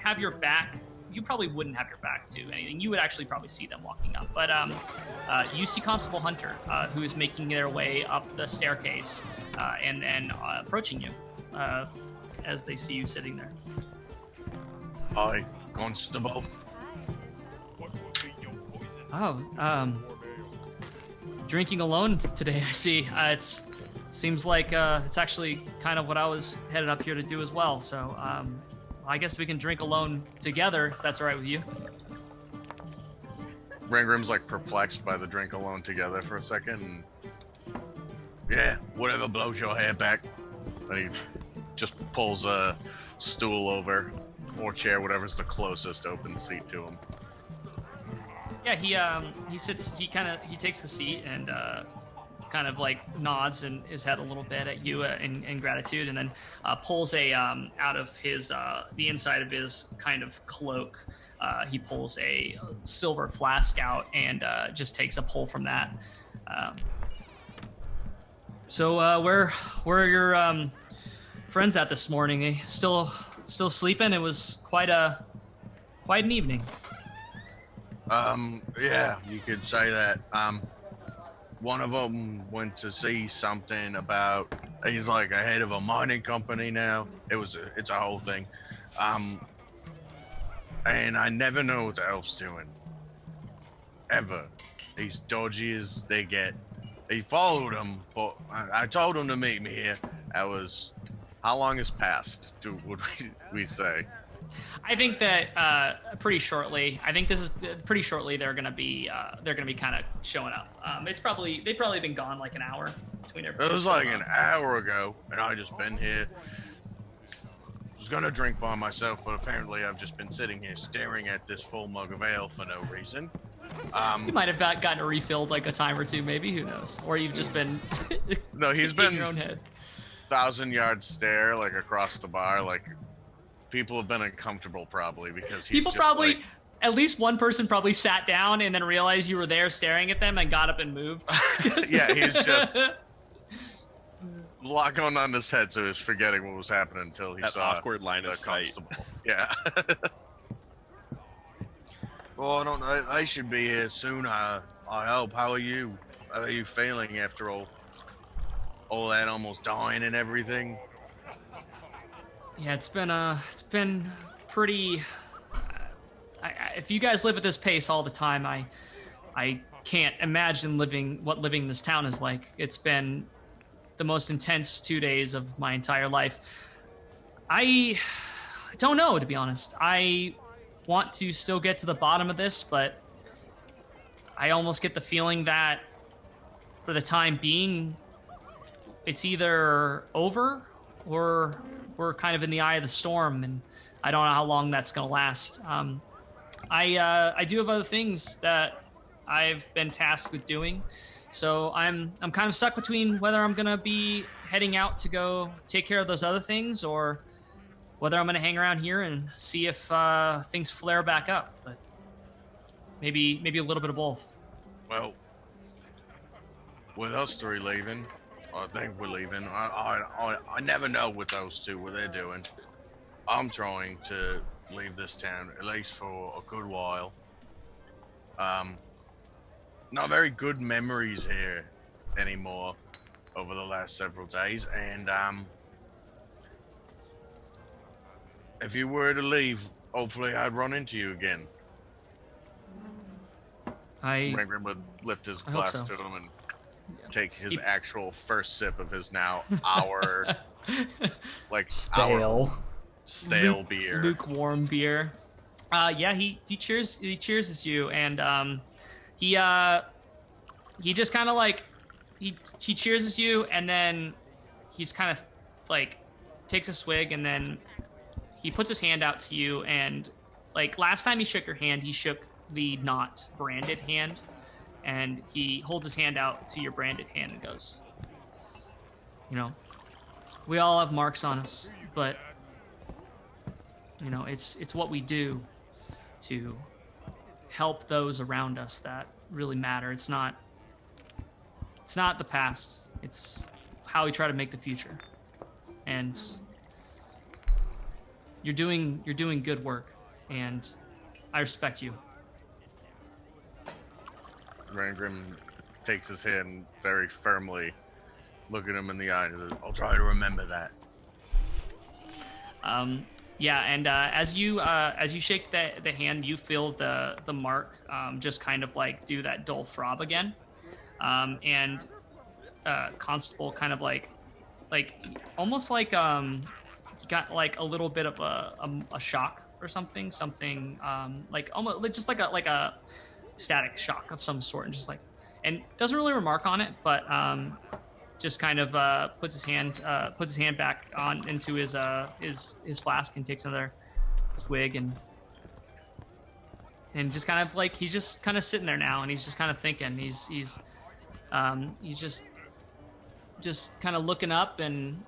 have your back? You probably wouldn't have your back to anything. You would actually probably see them walking up. But you see Constable Hunter, who is making their way up the staircase and then approaching you as they see you sitting there. Hi, Constable. Oh, drinking alone today, I see. It seems like it's actually kind of what I was headed up here to do as well. So I guess we can drink alone together, if that's all right with you. Rangrim's like perplexed by the drink alone together for a second. And, yeah, whatever blows your hair back. And he just pulls a stool over, or chair, whatever's the closest open seat to him. Yeah, he sits. He takes the seat and kind of like nods and his head a little bit at you in gratitude, and then pulls a out of his the inside of his kind of cloak. He pulls a silver flask out and just takes a pull from that. So where are your friends at this morning? They still sleeping? It was quite an evening. Yeah, you could say that. One of them went to see something about, he's like a head of a mining company now. It's a whole thing. And I never know what the elf's doing. Ever. He's dodgy as they get. He followed him, but I told him to meet me here. How long has passed, would we say? I think that pretty shortly. I think this is pretty shortly. They're gonna be kind of showing up. They've probably been gone like an hour between everybody. It was like an hour ago, and I just been here. I was gonna drink by myself, but apparently I've just been sitting here staring at this full mug of ale for no reason. You might have gotten it refilled like a time or two, maybe. Who knows? Or you've just been no. He's in been your own head. 1,000-yard stare like across the bar, like. People have been uncomfortable probably because he's people just probably like, at least one person probably sat down and then realized you were there staring at them and got up and moved. Yeah, he's just a lot going on in his head, so he's forgetting what was happening until he that saw awkward line of sight. Yeah. Well, I don't know. I should be here soon. I hope. How are you? How are you feeling after all that almost dying and everything? Yeah, it's been pretty. If you guys live at this pace all the time, I can't imagine living in this town is like. It's been the most intense 2 days of my entire life. I don't know, to be honest. I want to still get to the bottom of this, but I almost get the feeling that for the time being, it's either over or we're kind of in the eye of the storm, and I don't know how long that's going to last. I do have other things that I've been tasked with doing, so I'm kind of stuck between whether I'm going to be heading out to go take care of those other things or whether I'm going to hang around here and see if things flare back up. But maybe a little bit of both. Well, with us three leaving, I think we're leaving. I never know with those two what they're doing. I'm trying to leave this town at least for a good while. Not very good memories here anymore over the last several days, and if you were to leave, hopefully I'd run into you again. Ringrim would lift his glass to him and take his actual first sip of his now stale beer, lukewarm beer. He cheers you, and he just kind of like he cheers you, and then he's kind of like takes a swig, and then he puts his hand out to you, and like last time he shook your hand, he shook the not branded hand, and he holds his hand out to your branded hand and goes, you know, we all have marks on us, but you know, it's what we do to help those around us that really matter. It's not the past, it's how we try to make the future. And you're doing good work, and I respect you. Rangrim takes his hand very firmly, looking him in the eye, and says, I'll try to remember that. Yeah, and as you shake the hand, you feel the mark just kind of like do that dull throb again, and Constable kind of like almost like got like a little bit of a shock or something like almost just like a static shock of some sort, and just like, and doesn't really remark on it, but just kind of puts his hand back on into his flask and takes another swig, and just kind of like he's just kind of sitting there now, and he's just kind of thinking. He's just kind of looking up, and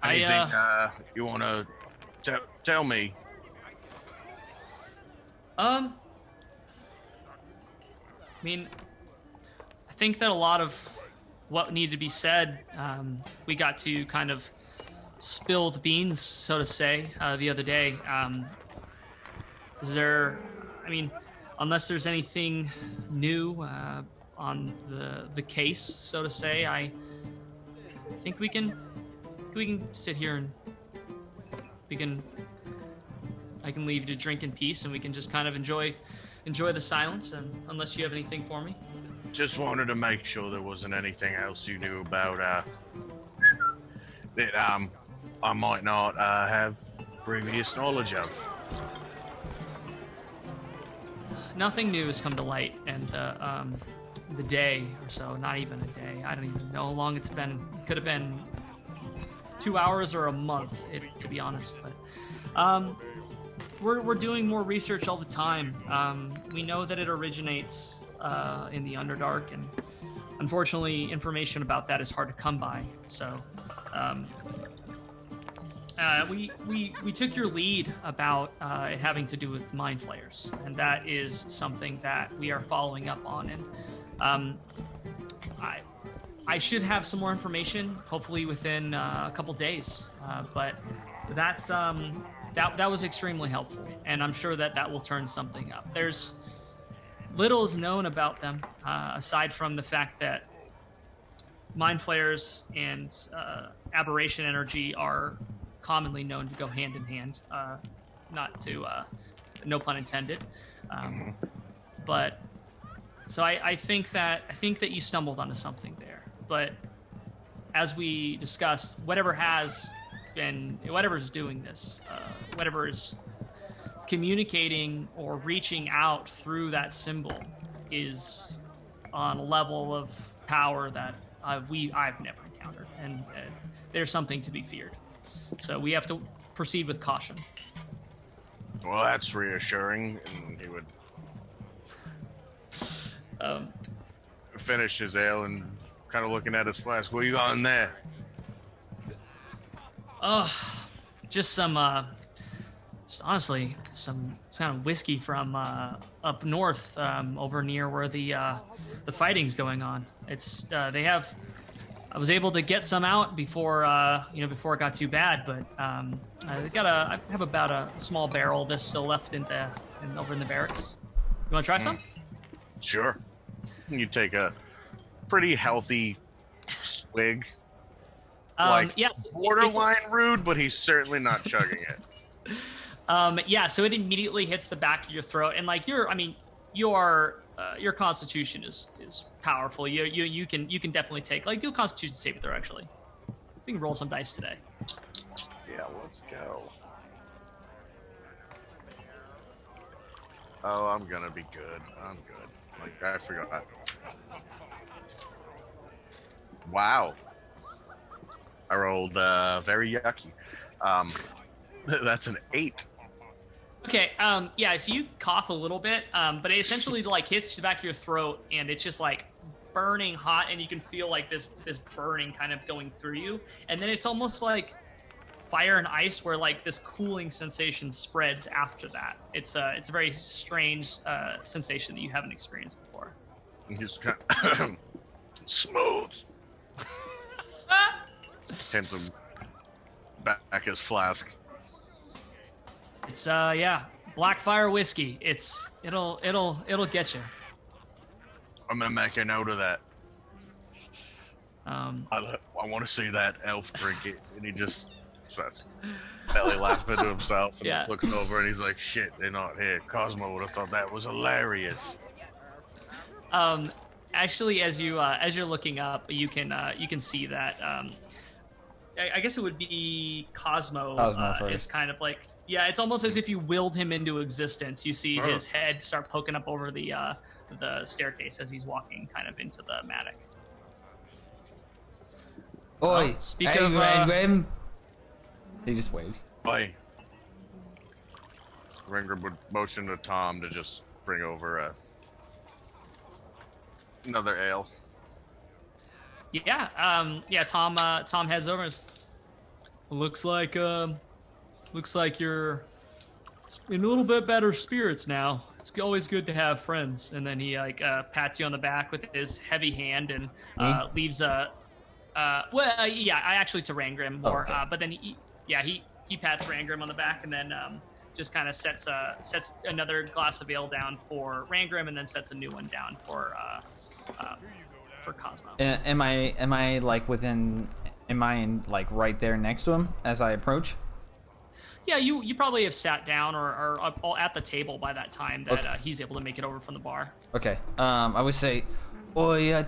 anything you want to tell me? I mean, I think that a lot of what needed to be said, we got to kind of spill the beans, so to say, the other day. Unless there's anything new on the case, so to say, I think we can sit here and I can leave you to drink in peace, and we can just kind of enjoy the silence, and unless you have anything for me. Just wanted to make sure there wasn't anything else you knew about that I might not have previous knowledge of. Nothing new has come to light, and the day or so, not even a day, I don't even know how long it's been. It could have been 2 hours or a month, to be honest, but we're doing more research all the time. We know that it originates in the Underdark, and unfortunately information about that is hard to come by. So we took your lead about it having to do with mind flayers, and that is something that we are following up on, and I should have some more information hopefully within a couple days, but that's that was extremely helpful, and I'm sure that will turn something up. There's little is known about them, aside from the fact that mind flayers and aberration energy are commonly known to go hand in hand. Not to, no pun intended. But so I think that you stumbled onto something there. But as we discussed, whatever's doing this, whatever's communicating or reaching out through that symbol is on a level of power that I've never encountered, and there's something to be feared. So we have to proceed with caution. Well, that's reassuring, and he would finish his ale and kind of looking at his flask. What you got in there? Just some, honestly, some kind of whiskey from up north, over near where the fighting's going on. It's I was able to get some out before before it got too bad, but I have about a small barrel of this still left over in the barracks. You want to try some? Sure. You take a pretty healthy swig. Yes, borderline rude, but he's certainly not chugging it. So it immediately hits the back of your throat, and like your constitution is powerful. You can definitely take, like, do a constitution saving throw. Actually, we can roll some dice today. Yeah, let's go. Oh, I'm gonna be good. I'm good. Like, I forgot. Wow. I rolled very yucky. That's an 8. Okay, so you cough a little bit, but it essentially like hits the back of your throat, and it's just like burning hot, and you can feel like this burning kind of going through you, and then it's almost like fire and ice, where like this cooling sensation spreads after that. It's a very strange sensation that you haven't experienced before. And he's kind of smooth. Hands him back his flask. It's Blackfire whiskey. It'll get you. I'm gonna make a note of that. I want to see that elf drink it, and he just starts belly laughing to himself and looks over and he's like, "Shit, they're not here." Cosmo would have thought that was hilarious. Actually, as you're looking up, you can see that. I guess it would be Cosmo is kind of like, it's almost as if you willed him into existence. You see his head start poking up over the staircase as he's walking kind of into the mattock. Oi, speak hey, of Rangrim. He just waves. Oi. Rangrim would motion to Tom to just bring over another ale. Tom heads over and looks like you're in a little bit better spirits now. It's always good to have friends. And then he pats you on the back with his heavy hand and leaves to Rangrim more. Okay. But then he pats Rangrim on the back and then just kind of sets another glass of ale down for Rangrim and then sets a new one down for Cosmo. Am I like within? Am I in like right there next to him as I approach? Yeah, you probably have sat down or all at the table by that time that he's able to make it over from the bar. Okay. I would say,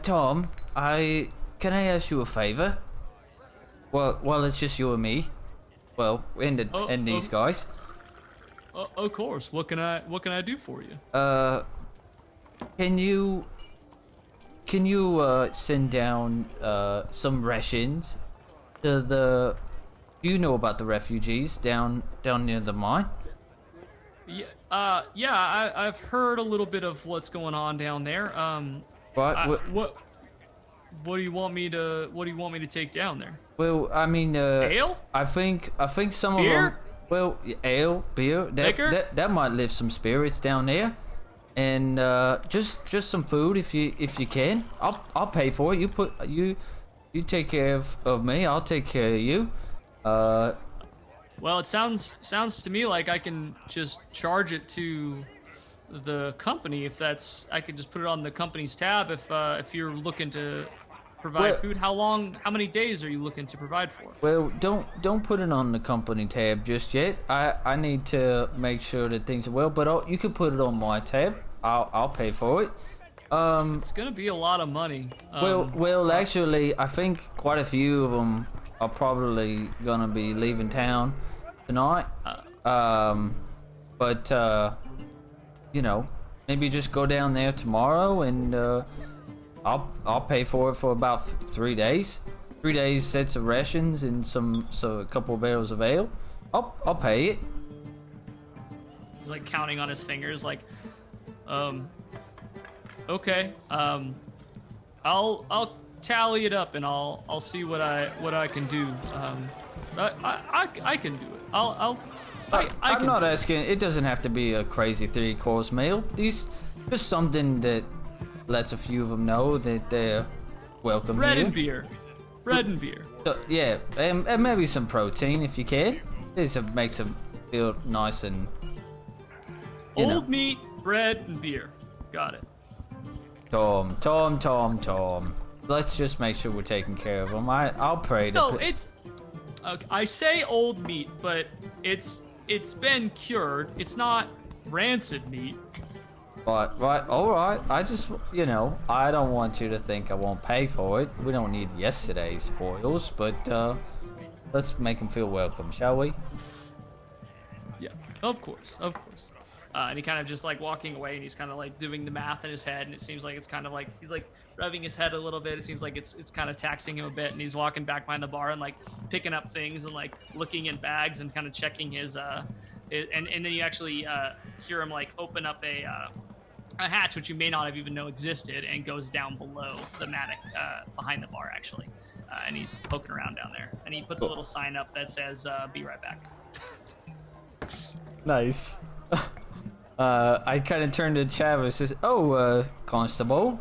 Tom, can I ask you a favor? Well, it's just you and me. Well, and these guys. Of course. What can I do for you? Can you send down some rations to the? Do you know about the refugees down near the mine? I've heard a little bit of what's going on down there. What do you want me to take down there? Well, I mean, ale? I think some beer? of them. Well, ale, beer. That might lift some spirits down there, and just some food if you can. I'll pay for it. You take care of me. I'll take care of you. Well, it sounds to me like I can just charge it to the company if that's. I could just put it on the company's tab if you're looking to provide food. How many days are you looking to provide for? Well, don't put it on the company tab just yet. I need to make sure that things are well, but you can put it on my tab. I'll pay for it. It's gonna be a lot of money. Well, actually, I think quite a few of them are probably gonna be leaving town tonight. You know, maybe just go down there tomorrow, and I'll pay for it for about 3 days. 3 days sets of rations and a couple of barrels of ale. I'll pay it. He's like counting on his fingers, like, okay, I'll tally it up and I'll see what I can do. I can do it. I'm not asking. It doesn't have to be a crazy 3-course meal. Just something that lets a few of them know that they're welcome Bread here. and beer. Bread and beer. So, yeah, and maybe some protein if you can. This makes them feel nice and. Old meat, bread, and beer. Got it. Tom. Let's just make sure we're taking care of them. I'll pray to. No, it's. Okay, I say old meat, but it's been cured. It's not rancid meat. Right, all right. I just, I don't want you to think I won't pay for it. We don't need yesterday's spoils, but let's make them feel welcome, shall we? Yeah, of course. And he kind of just like walking away, and he's kind of like doing the math in his head, and it seems like it's kind of like he's like rubbing his head a little bit. It seems like it's kind of taxing him a bit, and he's walking back behind the bar and like picking up things and like looking in bags and kind of checking his and then you actually hear him like open up a hatch which you may not have even know existed, and goes down below the mattock behind the bar actually, and he's poking around down there, and he puts a little sign up that says "Be right back." Nice. I kind of turned to Travis. Says, Constable,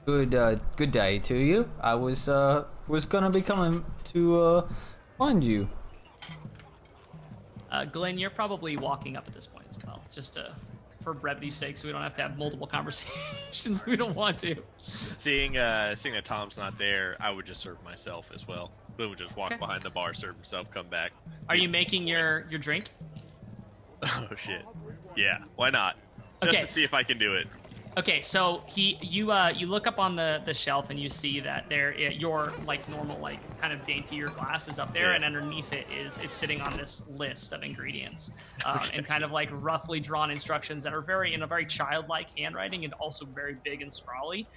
good day to you. I was gonna be coming to find you. Glenn, you're probably walking up at this point as well, just for brevity's sake, so we don't have to have multiple conversations. We don't want to. Seeing that Tom's not there, I would just serve myself as well. We would just walk behind the bar, serve himself, come back. Are you making your drink? Oh shit. Yeah, why not? Just to see if I can do it. Okay, so you look up on the shelf and you see that your like normal like kind of daintier glass is up there, and underneath it's sitting on this list of ingredients, and kind of like roughly drawn instructions that are in a very childlike handwriting and also very big and scrawly.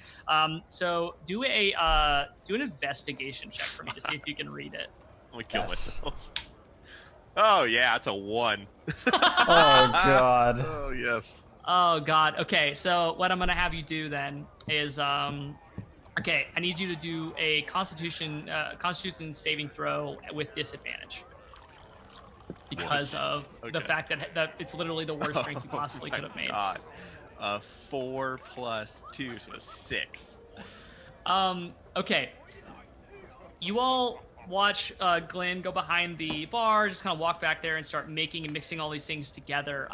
So do an investigation check for me to see if you can read it. I'm gonna kill myself. Oh yeah, it's a 1. Oh god. Oh yes. Oh god. Okay, so what I'm gonna have you do then is okay, I need you to do a Constitution saving throw with disadvantage because of the fact that it's literally the worst drink you possibly could have made. God. 4 plus 2, so 6. Okay. You all watch Glenn go behind the bar, just kind of walk back there and start making and mixing all these things together.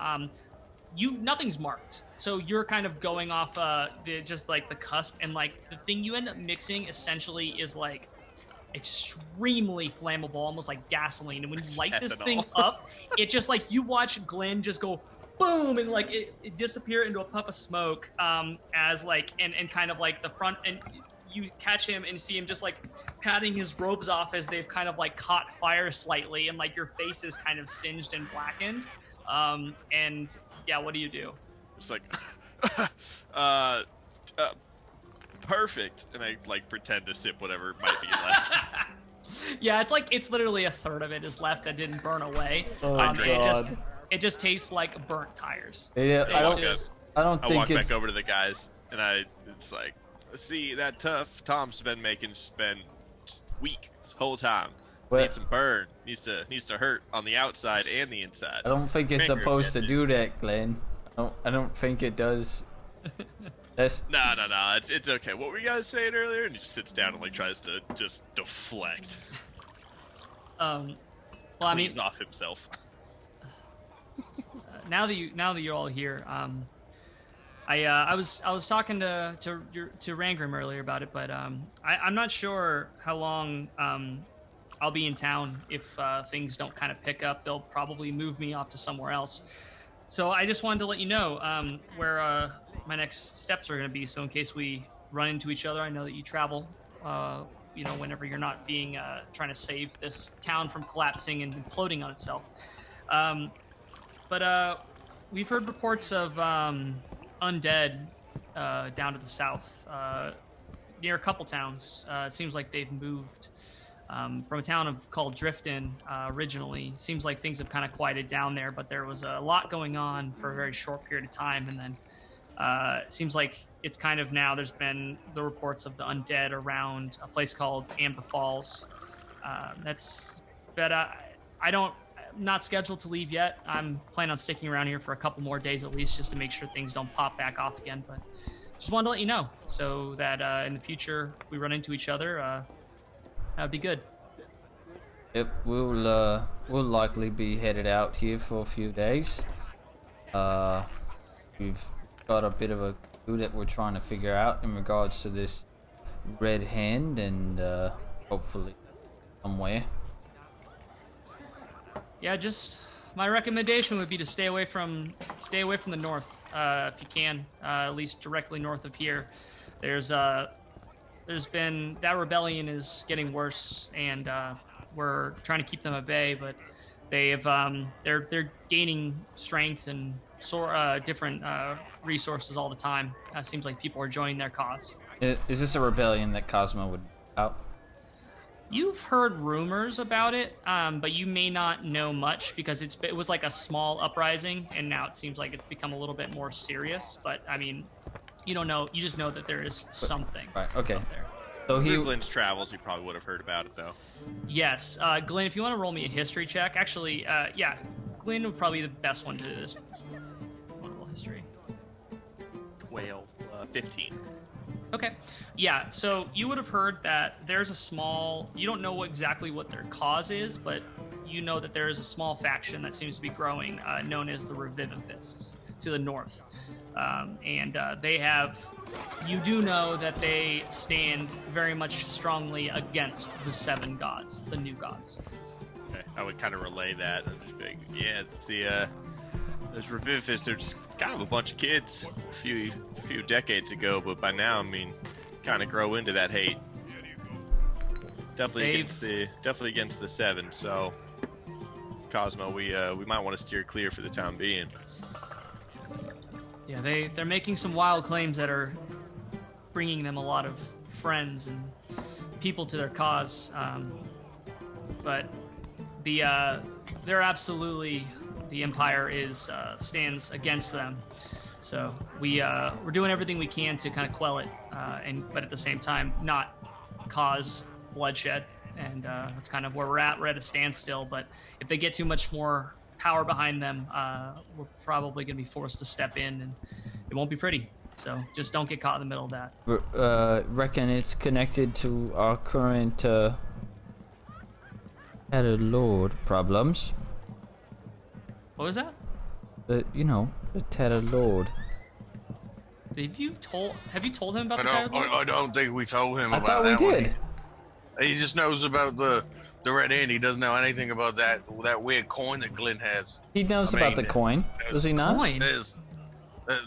Nothing's marked, so you're kind of going off just like the cusp, and like the thing you end up mixing essentially is like extremely flammable, almost like gasoline. And when you light this thing up, it just like you watch Glenn just go boom, and like it disappear into a puff of smoke, as like and kind of like the front, and you catch him and see him just like patting his robes off as they've kind of like caught fire slightly, and like your face is kind of singed and blackened. And yeah, what do you do? It's like, perfect, and I like pretend to sip whatever might be left. Yeah, it's literally a third of it is left that didn't burn away. Oh god. It just tastes like burnt tires. Yeah, I don't think I walk back over to the guys, and it's like, see, that tough Tom's been making spend weak this whole time. Needs some burn. Needs to hurt on the outside and the inside. I don't think it's supposed to do that, Glenn. I don't think it does. That's No. It's okay. What were you guys saying earlier? And he just sits down and like tries to just deflect. Well, cleans off himself. Now that you're all here, I was talking to Rangrim earlier about it, but I'm not sure how long I'll be in town. If things don't kind of pick up, they'll probably move me off to somewhere else. So I just wanted to let you know where my next steps are going to be. So in case we run into each other, I know that you travel. Whenever you're not being trying to save this town from collapsing and imploding on itself. But we've heard reports of undead down to the south, near a couple towns. It seems like they've moved from a town called Drifton originally. It seems like things have kind of quieted down there, but there was a lot going on for a very short period of time, and then it seems like it's kind of now there's been the reports of the undead around a place called Amber Falls. I'm not scheduled to leave yet. I'm planning on sticking around here for a couple more days at least, just to make sure things don't pop back off again. But just wanted to let you know so that in the future if we run into each other, that would be good. Yep, we'll likely be headed out here for a few days. We've got a bit of a clue that we're trying to figure out in regards to this red hand, and hopefully somewhere. Yeah, just my recommendation would be to stay away from the north if you can, at least directly north of here. There's been that rebellion is getting worse, and we're trying to keep them at bay, but they're gaining strength and different resources all the time. Seems like people are joining their cause. Is this a rebellion that Cosmo would out? You've heard rumors about it, but you may not know much because it was like a small uprising, and now it seems like it's become a little bit more serious. But I mean, you don't know. You just know that there is something. Right. Okay. Up there. So through Glenn's travels, he probably would have heard about it, though. Yes, Glenn. If you want to roll me a history check, actually, yeah, Glenn would probably be the best one to do this. Roll history. 15. Okay. Yeah, so you would have heard that there's a small... You don't know exactly what their cause is, but you know that there is a small faction that seems to be growing, known as the Revivifists, to the north. And they have... You do know that they stand very much strongly against the seven gods, the new gods. Okay, I would kind of relay that. Yeah, those Revivifists, they're just kind of a bunch of kids a few decades ago, but by now, I mean, kind of grow into that hate. Definitely against the seven. So, Cosmo, we might want to steer clear for the time being. Yeah, they're making some wild claims that are bringing them a lot of friends and people to their cause. But they're absolutely, the Empire stands against them. So we're doing everything we can to kind of quell it, but at the same time not cause bloodshed. And that's kind of where we're at. We're at a standstill. But if they get too much more power behind them, we're probably going to be forced to step in, and it won't be pretty. So just don't get caught in the middle of that. Reckon it's connected to our current Headed Lord problems. What was that? The Tethered Lord. Have you told him about the Tethered Lord? I don't think we told him about that. I thought we did. He just knows about the red hand. He doesn't know anything about that weird coin that Glenn has. He knows about the coin. Does he not? Coin?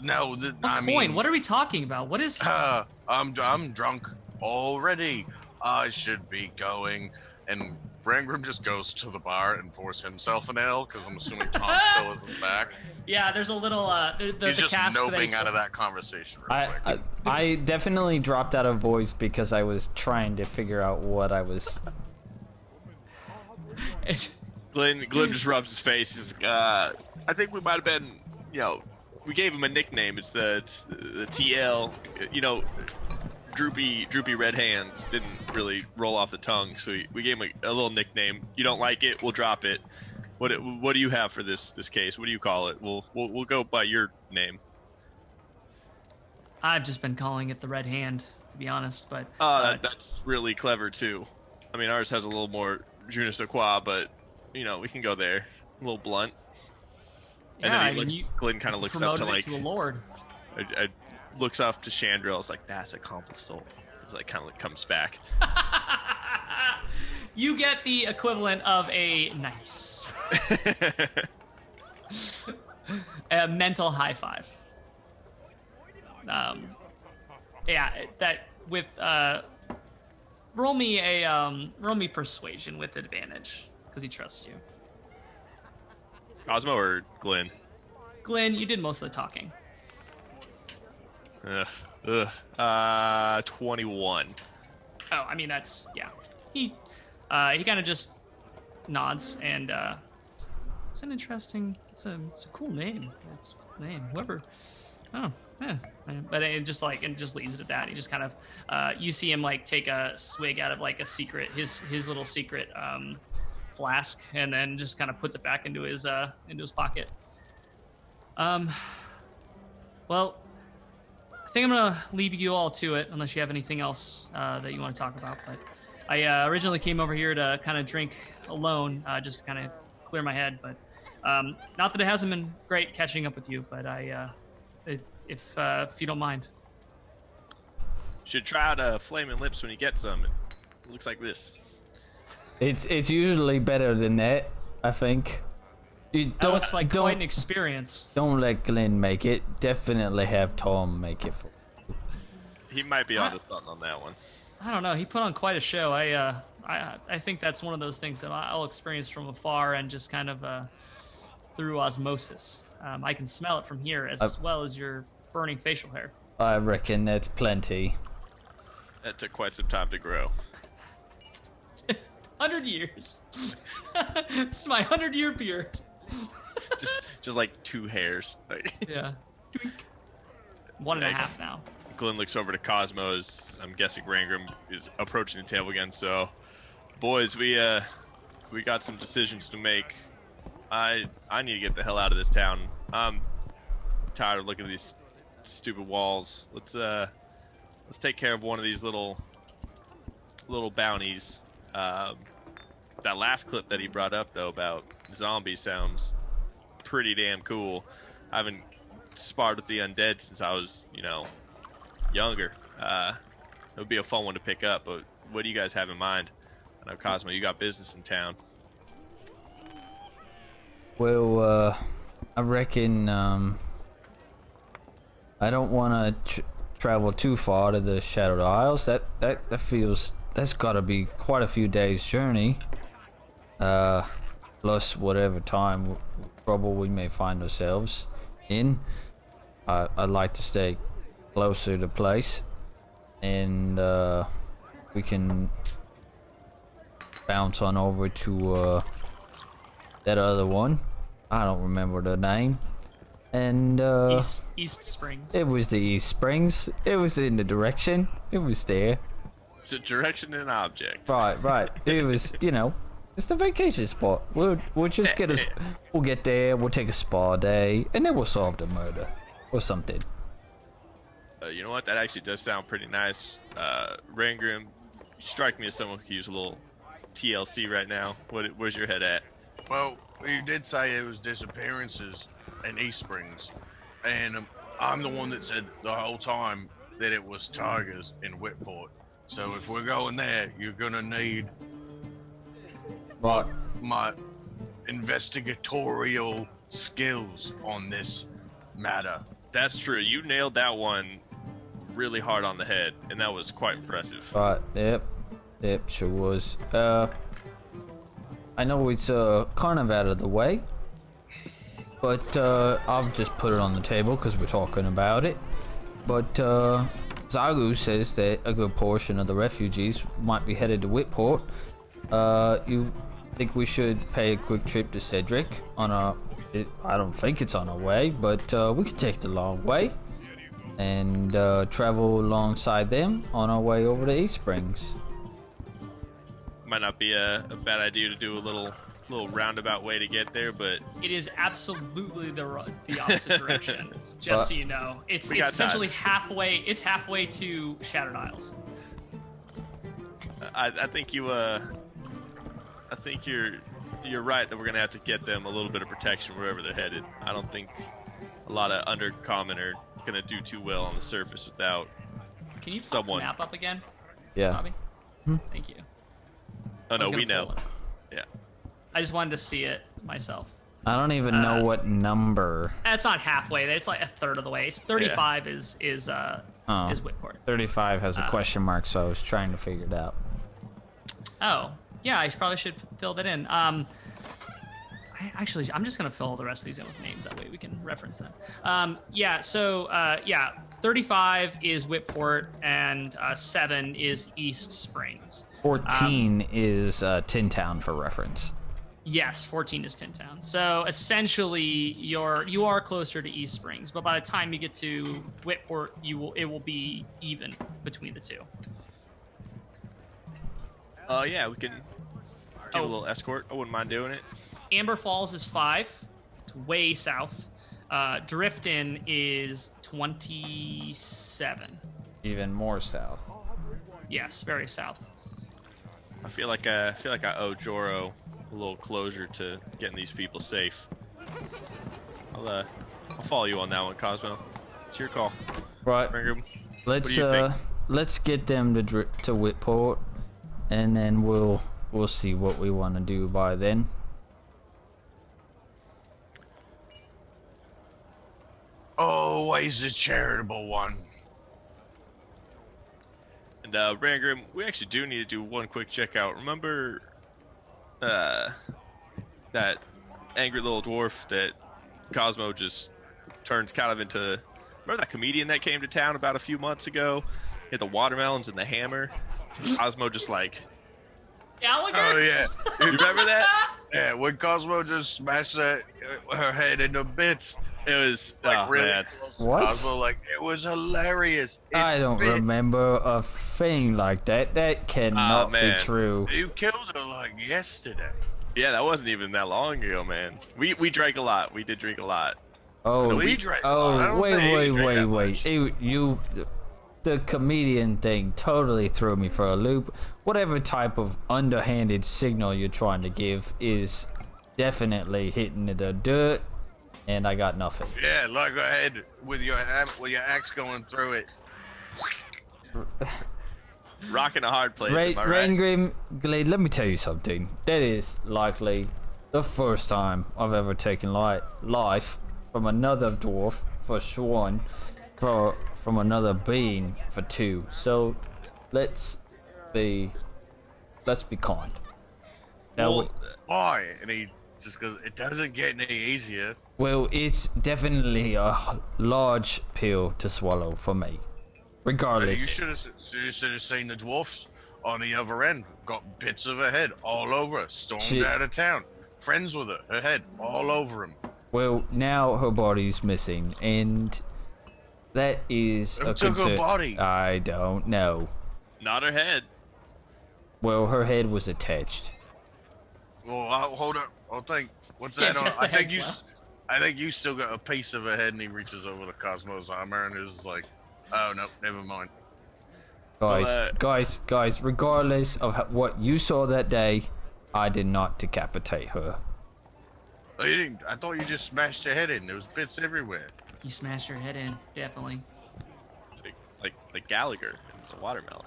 No. What I coin? mean, What are we talking about? What is... I'm drunk already. I should be going. And Rangram just goes to the bar and pours himself an ale, because I'm assuming Tom still isn't back. Yeah, there's a little... He's just cask noping out of that conversation real quick. I definitely dropped out of voice because I was trying to figure out what I was... Glenn just rubs his face. He's like, I think we might have been, we gave him a nickname. It's the TL, droopy red hands didn't really roll off the tongue, so we gave him a little nickname. You don't like it, we'll drop it. What do you have for this case? What do you call it? We'll go by your name. I've just been calling it the Red Hand, to be honest, but... that's really clever, too. I mean, ours has a little more je ne sais quoi, but we can go there. A little blunt. Yeah, And then Glenn kind of looks up to to a lord. Looks off to Chandril. It's like, that's accomplished soul. It's like kind of comes back. You get the equivalent of a nice. A mental high five. Yeah, that with roll me persuasion with advantage because he trusts you. Cosmo or Glenn? Glenn, you did most of the talking. 21. Oh, I mean that's He kind of just nods and it's an interesting. It's a cool name. It's a cool name. Whoever. Oh, yeah. But it just leaves it at that. He just kind of you see him like take a swig out of like a secret his little secret flask and then just kind of puts it back into his pocket. Well, I think I'm gonna leave you all to it unless you have anything else that you want to talk about. But I originally came over here to kind of drink alone, just to kind of clear my head. But not that it hasn't been great catching up with you, but if you don't mind. Should try out Flaming Lips when you get some. It looks like this. It's usually better than that, I think. That looks like quite an experience. Don't let Glenn make it. Definitely have Tom make it for you. He might be onto something on that one. I don't know. He put on quite a show. I think that's one of those things that I'll experience from afar and just kind of through osmosis. I can smell it from here as well as your burning facial hair. I reckon that's plenty. That took quite some time to grow. 100 years. This is my 100-year beard. just like 2 hairs. Yeah. 1.5 now. Glenn looks over to Cosmo as I'm guessing Rangram is approaching the table again. So, boys, we got some decisions to make. I need to get the hell out of this town. I'm tired of looking at these stupid walls. Let's take care of one of these little bounties. That last clip that he brought up though about zombies sounds pretty damn cool. I haven't sparred with the undead since I was, younger. It would be a fun one to pick up, but what do you guys have in mind? I know, Cosmo, you got business in town. Well, I reckon I don't want to travel too far to the Shadowed Isles. That feels, that's got to be quite a few days' journey. Plus whatever time trouble we may find ourselves in. I'd like to stay closer to place, and we can bounce on over to that other one. I don't remember the name. And East Springs. It was the East Springs. It was in the direction. It was there. It's a direction and object. Right. It was, it's the vacation spot. We'll just we'll get there, we'll take a spa day, and then we'll solve the murder. Or something. You know what? That actually does sound pretty nice. Rangram, you strike me as someone who can use a little TLC right now. Where's your head at? Well, you did say it was disappearances in East Springs, and I'm the one that said the whole time that it was tigers in Whitport. So if we're going there, you're gonna need my investigatorial skills on this matter. That's true. You nailed that one really hard on the head, and that was quite impressive. Right, yep, sure was. I know it's kind of out of the way, but I'll just put it on the table because we're talking about it. But Zagu says that a good portion of the refugees might be headed to Whitport. You think we should pay a quick trip to Cedric on I don't think it's on our way, but we could take the long way and travel alongside them on our way over to East Springs. Might not be a bad idea to do a little roundabout way to get there, but it is absolutely the opposite direction. Just so you know, it's essentially halfway. It's halfway to Shattered Isles. I think you're you're right that we're gonna have to get them a little bit of protection wherever they're headed. I don't think a lot of undercommon are gonna do too well on the surface without. Can you put someone the map up again? Yeah. Bobby? Thank you. Oh no, was gonna we know. pull it. Yeah. I just wanted to see it myself. I don't even know what number. It's not halfway. It's like a third of the way. It's 35 is Whitport. 35 has a question mark, so I was trying to figure it out. Oh, yeah, I probably should fill that in. I'm just going to fill the rest of these in with names. That way we can reference them. 35 is Whitport, and 7 is East Springs. 14 is Tin Town, for reference. Yes, 14 is Tin Town. So essentially, you are closer to East Springs, but by the time you get to Whitport, it will be even between the two. Yeah, we can give a little escort. I wouldn't mind doing it. Amber Falls is 5. It's way south. Driftin is 27. Even more south. Yes, very south. I feel like I owe Joro a little closure to getting these people safe. I'll follow you on that one, Cosmo. It's your call. Right. Let's get them to Whitport, and then we'll see what we want to do by then. Always a charitable one. And Rangrim, we actually do need to do one quick checkout. Remember that angry little dwarf that Cosmo just turned kind of into... Remember that comedian that came to town about a few months ago? He had the watermelons and the hammer. Cosmo just like... Gallagher? Oh, yeah. You remember that? Yeah, when Cosmo just smashed her head into bits. It was... Like, really? Man. What? Cosmo, like, it was hilarious. I don't remember a thing like that. That cannot be true. You killed her, like, yesterday. Yeah, that wasn't even that long ago, man. We drank a lot. We did drink a lot. Oh, We drank a lot. I don't think he drank that much. You, the comedian thing totally threw me for a loop. Whatever type of underhanded signal you're trying to give is definitely hitting the dirt, and I got nothing. Yeah, like I had with your axe going through it. Rocking a hard place, am I right? Rangrim, Glade, let me tell you something. That is likely the first time I've ever taken life from another dwarf for one, from another being for 2. So let's be kind. Now, Why? And he just goes, it doesn't get any easier. well, it's definitely a large pill to swallow for me. Regardless. You should have seen the dwarfs on the other end. Got bits of her head all over her. Stormed out of town. Friends with her head all over him. Well, now her body's missing, and that is Who a took concern. her body? I don't know. Not her head. Well, her head was attached. Well, hold up. I'll think. What's Yeah, that on? just the I think head's left. I think you still got a piece of her head, and he reaches over to Cosmo's armor and is like, "Oh no, never mind." Guys, regardless of what you saw that day, I did not decapitate her. Oh, you didn't? I thought you just smashed her head in. There was bits everywhere. You smashed her head in, definitely. Like Gallagher, the watermelon.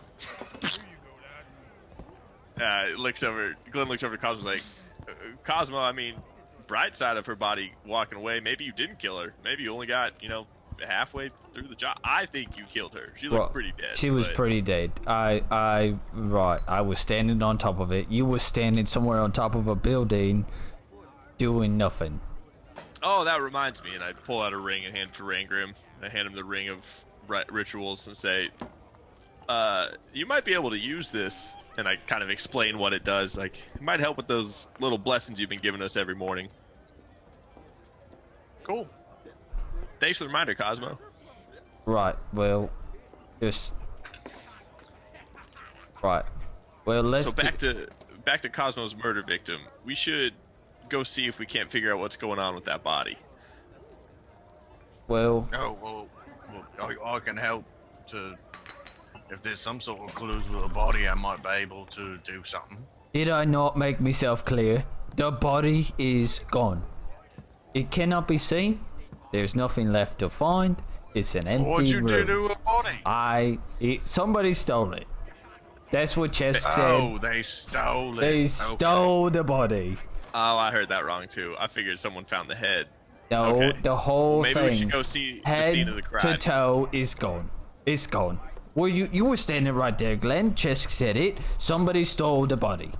Glenn looks over to Cosmo like, Cosmo, I mean, bright side of her body walking away, maybe you didn't kill her. Maybe you only got, halfway through the job. I think you killed her. She looked pretty dead. She was pretty dead. I was standing on top of it. You were standing somewhere on top of a building doing nothing. Oh, that reminds me. And I pull out a ring and hand it to Rangrim. I hand him the ring of rituals and say, you might be able to use this. And I kind of explain what it does. Like, it might help with those little blessings you've been giving us every morning. Cool. Thanks for the reminder, Cosmo. Right, well, let's So back to Cosmo's murder victim. We should go see if we can't figure out what's going on with that body. Well, I can help to. If there's some sort of clues with the body, I might be able to do something. did I not make myself clear? The body is gone. It cannot be seen. There's nothing left to find. It's an empty What'd you do room. to a body? Somebody stole it. That's what Chesk said. Oh, they stole it. They stole the body. Oh, I heard that wrong too. I figured someone found the head. No, Okay. the whole Maybe thing. we should go see the Head scene of the crime. to toe is gone. It's gone. Well, you were standing right there, Glenn. Chesk said it. Somebody stole the body.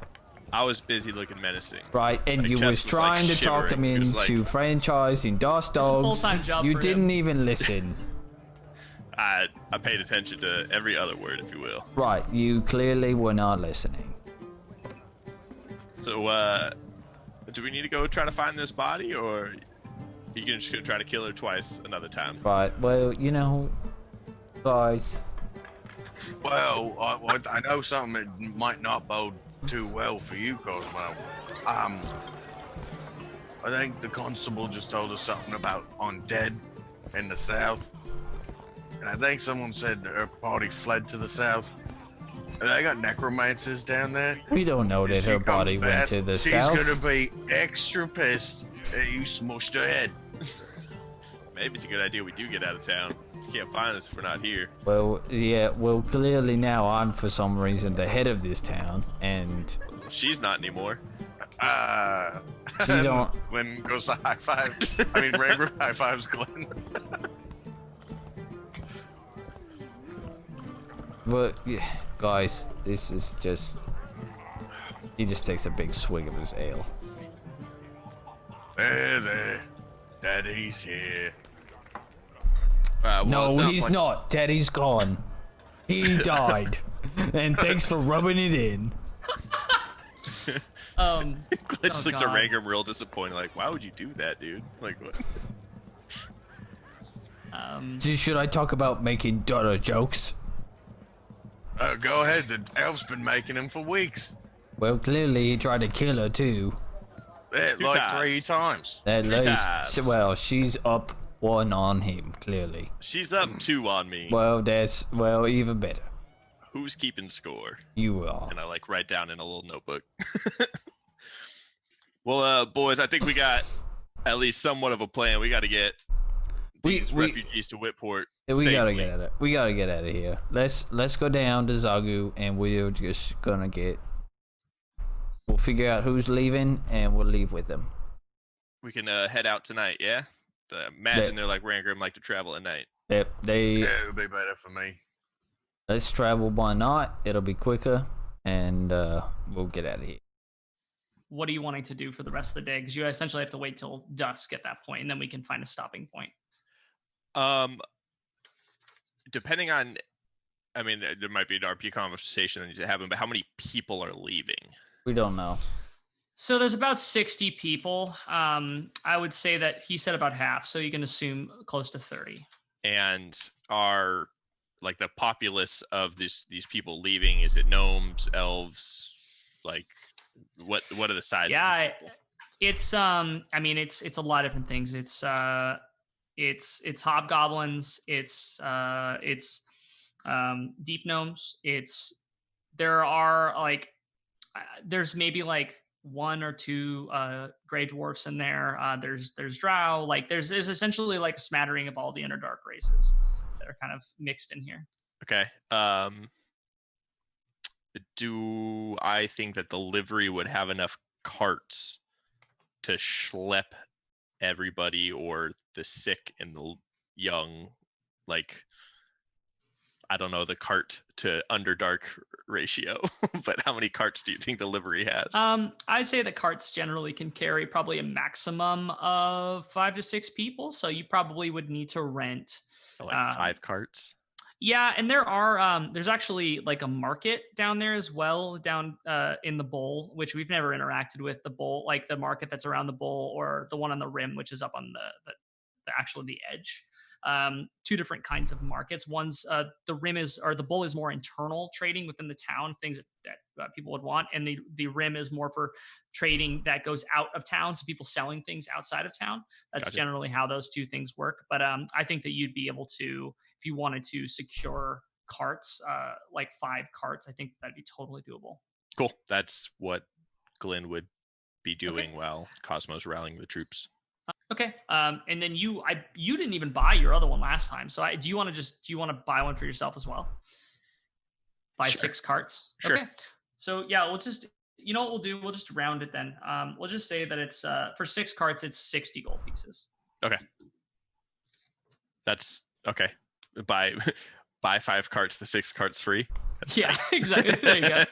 I was busy looking menacing. Right, and Like, you Chesk was was, trying like, to talk him shivering. He was into franchising DOS Dogs. full-time job You for didn't him. even listen. I paid attention to every other word, if you will. Right, you clearly were not listening. So, do we need to go try to find this body, or are you just gonna try to kill her twice another time? Right, well, guys. Well, I know something that might not bode too well for you, Cosmo. I think the constable just told us something about undead in the south. And I think someone said that her party fled to the south. And they got necromancers down there. We don't know If that she her comes body went back, to the she's south. gonna be extra pissed that you smushed her head. Maybe it's a good idea we do get out of town. You can't find us if we're not here. Well, yeah, clearly now I'm, for some reason, the head of this town, and She's not anymore. She don't- Glenn goes to high five. I mean, Ranger high fives Glenn. but, yeah, guys, this is just... He just takes a big swig of his ale. There. Daddy's here. Well, it No, sounds he's like- not. Daddy's gone. He died. And thanks for rubbing it in. Glenn Oh, just looks God. at Rangram real disappointed, like, why would you do that, dude? Like, what? Should I talk about making daughter jokes? Go ahead. The elf's been making them for weeks. Well, clearly he tried to kill her too. Two Like times. 3 times. At Three least, times. well, she's up one on him, clearly. She's up 2 on me. Well, even better. Who's keeping score? You are. And I like write down in a little notebook. Well, boys, I think we got at least somewhat of a plan. We got to get these refugees to Whitport. We gotta safely. get out of. We gotta get out of here. Let's go down to Zagu, and we're just gonna get. We'll figure out who's leaving, and we'll leave with them. We can head out tonight, yeah? Imagine they're like Rangram like to travel at night. Yep, Yeah, it'll be better for me. let's travel by night. It'll be quicker, and we'll get out of here. What are you wanting to do for the rest of the day? Because you essentially have to wait till dusk at that point, and then we can find a stopping point. Depending on, I mean, there might be an RP conversation that needs to happen, but how many people are leaving? We don't know. So there's about 60 people. I would say that he said about half, so you can assume close to 30. And are like the populace of these people leaving? Is it gnomes, elves? Like, what are the sizes? Yeah, it's I mean it's a lot of different things. It's hobgoblins. It's deep gnomes. There are like there's maybe like 1 or 2 gray dwarfs in there. There's drow. Like there's essentially like a smattering of all the Underdark races that are kind of mixed in here. Okay. Do I think that the livery would have enough carts to schlep everybody or the sick and the young, like, I don't know, the cart to Underdark ratio, but how many carts do you think the livery has? I'd say the carts generally can carry probably a maximum of 5 to 6 people. So you probably would need to rent. Like 5 carts? Yeah, and there's actually like a market down there as well, down in the bowl, which we've never interacted with. The bowl, like the market that's around the bowl, or the one on the rim, which is up on the edge. 2 different kinds of markets. One's the rim is, or the bowl is more internal trading within the town, things that people would want, and the rim is more for trading that goes out of town, so people selling things outside of town. That's Gotcha. generally how those 2 things work. But I think that you'd be able to, if you wanted to secure carts, like 5 carts, I think that'd be totally doable. Cool. That's what Glenn would be doing while Cosmo's rallying the troops. Okay. And then you didn't even buy your other one last time. So do you want to buy one for yourself as well? Buy 6 carts. Sure. Okay. So yeah, we'll just, you know what we'll do? We'll just round it then. We'll just say that it's for 6 carts, it's 60 gold pieces. Okay. That's okay. Buy 5 carts, the 6 carts free. Yeah, exactly. There you go.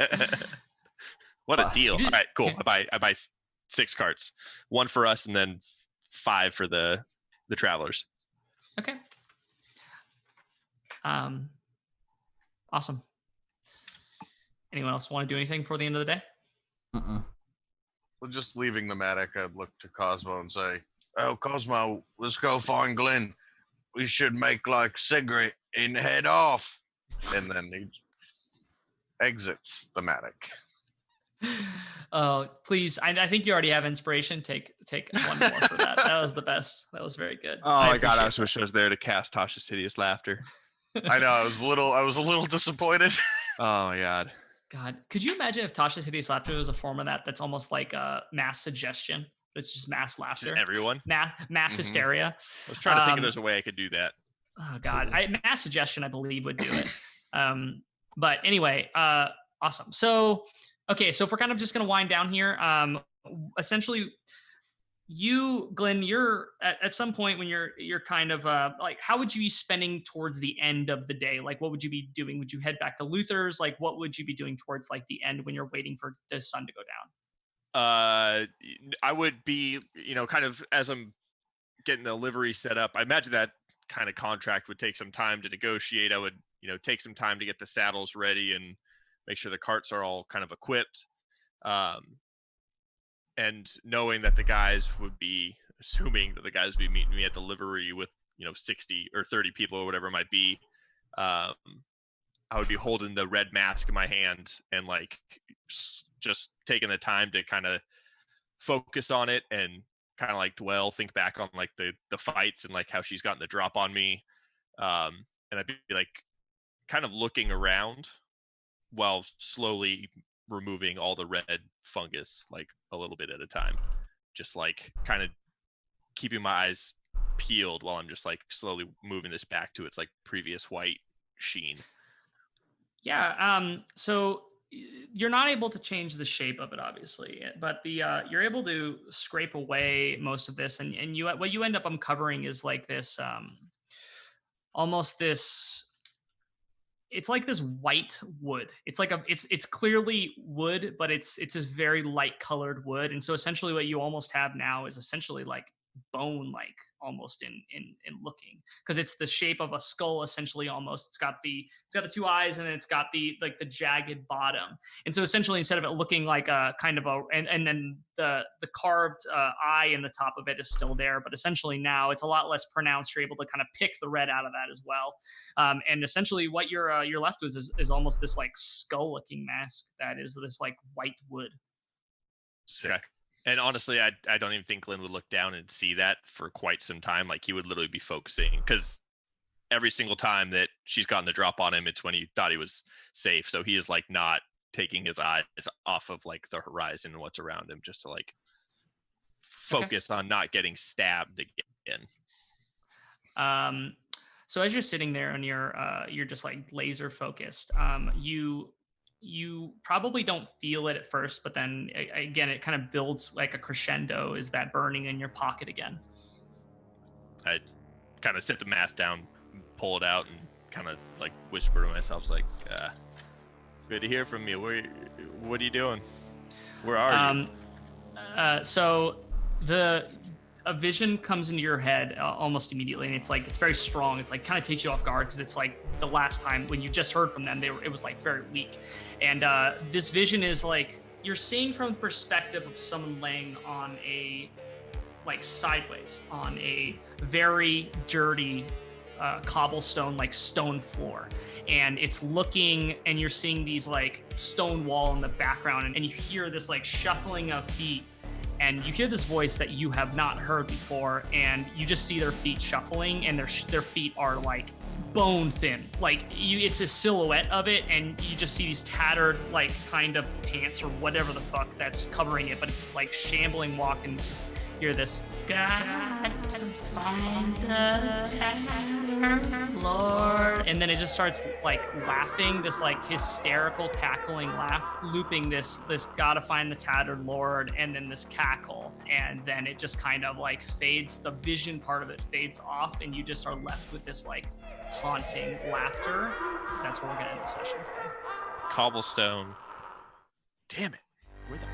What a deal. All right, cool. I buy 6 carts. 1 for us and then 5 for the travelers. Okay. Awesome. Anyone else want to do anything before the end of the day? Well, just leaving the Matic, I'd look to Cosmo and say, "Oh, Cosmo, let's go find Glenn. We should make like cigarette and head off." And then he exits the Matic. Oh, please. I think you already have inspiration. Take one more for that. That was the best. That was very good. Oh my god, I wish I was there to cast Tasha's hideous laughter. I know, I was a little disappointed. Oh my god. God, could you imagine if Tasha's hideous laughter was a form of that? That's almost like a mass suggestion. It's just mass laughter. Just everyone. Mass hysteria. I was trying to think if there's a way I could do that. Oh God, mass suggestion, I believe, would do it. But anyway, awesome. So, okay, so if we're kind of just going to wind down here, essentially, you, Glenn, you're at some point when you're kind of like, how would you be spending towards the end of the day? Like, what would you be doing? Would you head back to Luther's? Like, what would you be doing towards like the end when you're waiting for the sun to go down? I would be, kind of as I'm getting the livery set up. I imagine that kind of contract would take some time to negotiate. I would, take some time to get the saddles ready and make sure the carts are all kind of equipped. And knowing that the guys would be, assuming that the guys would be meeting me at the livery with, 60 or 30 people or whatever it might be, I would be holding the red mask in my hand and like just taking the time to kind of focus on it and kind of like think back on like the fights and like how she's gotten the drop on me. And I'd be like kind of looking around while slowly removing all the red fungus, like a little bit at a time, just like kind of keeping my eyes peeled while I'm just like slowly moving this back to its like previous white sheen. Yeah. So you're not able to change the shape of it, obviously, but you're able to scrape away most of this, and what you end up uncovering is like this, almost this. It's like this white wood. It's like it's clearly wood, but it's this very light colored wood. And so essentially what you almost have now is essentially like bone, like almost in looking, because it's the shape of a skull essentially almost. It's got the 2 eyes and it's got the like the jagged bottom. And so essentially instead of it looking like a kind of and then the carved eye in the top of it is still there, but essentially now it's a lot less pronounced. You're able to kind of pick the red out of that as well. And essentially what you're left with is almost this like skull looking mask that is this like white wood. Okay. And honestly, I don't even think Glenn would look down and see that for quite some time. Like he would literally be focusing, because every single time that she's gotten the drop on him, it's when he thought he was safe. So he is like not taking his eyes off of like the horizon and what's around him, just to like focus on not getting stabbed again. So as you're sitting there and you're just like laser focused, you probably don't feel it at first, but then again, it kind of builds like a crescendo, is that burning in your pocket again. I kind of sit the mask down, pull it out, and kind of like whisper to myself, like, good to hear from you. What are you doing? Where are you? So a vision comes into your head almost immediately, and it's very strong. It's like kind of takes you off guard, because it's like the last time when you just heard from them, it was like very weak. And this vision is like you're seeing from the perspective of someone laying on sideways on a very dirty cobblestone, like stone floor. And it's looking, and you're seeing these like stone wall in the background, and you hear this like shuffling of feet. and you hear this voice that you have not heard before, and you just see their feet shuffling, and their feet are like bone thin. Like it's a silhouette of it, and you just see these tattered like kind of pants or whatever the fuck that's covering it, but it's like shambling walk, and just hear this "Got to find the tattered Lord," and then it just starts like laughing, this like hysterical cackling laugh, looping this "Gotta find the tattered Lord," and then this cackle, and then it just kind of like fades. The vision part of it fades off, and you just are left with this like haunting laughter. That's where we're gonna end the session today. Cobblestone. Damn it. Where the